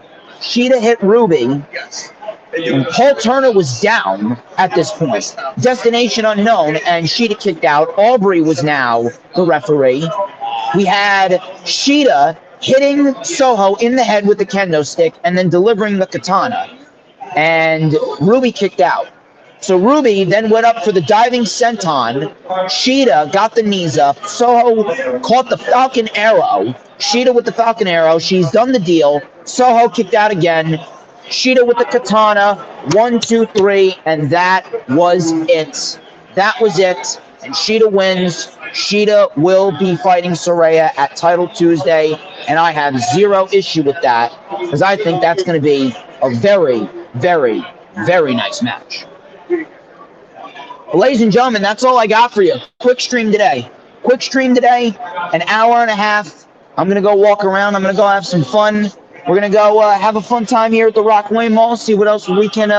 Speaker 4: And Paul Turner was down at this point. Destination unknown, and Shida kicked out. Aubrey was now the referee. We had Shida hitting Soho in the head with the kendo stick and then delivering the katana. And Ruby kicked out. So Ruby then went up for the diving senton. Sheeta got the knees up. Soho caught the Falcon Arrow. Sheeta with the Falcon Arrow. She's done the deal. Soho kicked out again. Sheeta with the katana. 1, 2, 3, and that was it. That was it. And Sheeta wins. Sheeta will be fighting Saraya at Title Tuesday, and I have zero issue with that because I think that's going to be a very, very, very nice match. Well, ladies and gentlemen, that's all I got for you. Quick stream today. An hour and a half. I'm going to go walk around. I'm going to go have some fun. We're going to go have a fun time here at the Rockaway Mall, see what else we can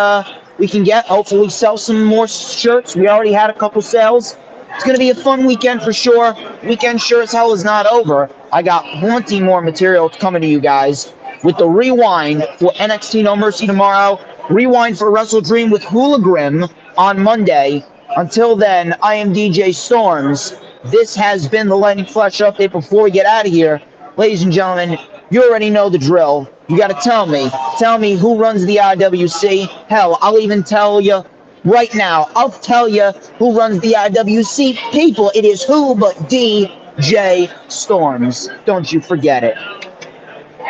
Speaker 4: get. Hopefully sell some more shirts. We already had a couple sales. It's going to be a fun weekend for sure. Weekend sure as hell is not over. I got plenty more material coming to you guys with the rewind for NXT No Mercy tomorrow. Rewind for Wrestle Dream with Hula Grim on Monday. Until then, I am DJ Storms. This has been the Lightning Flash update. Before we get out of here, ladies and gentlemen, you already know the drill. You got to tell me who runs the IWC. Hell, I'll even tell you right now. I'll tell you who runs the IWC. People, it is who but DJ Storms. Don't you forget it.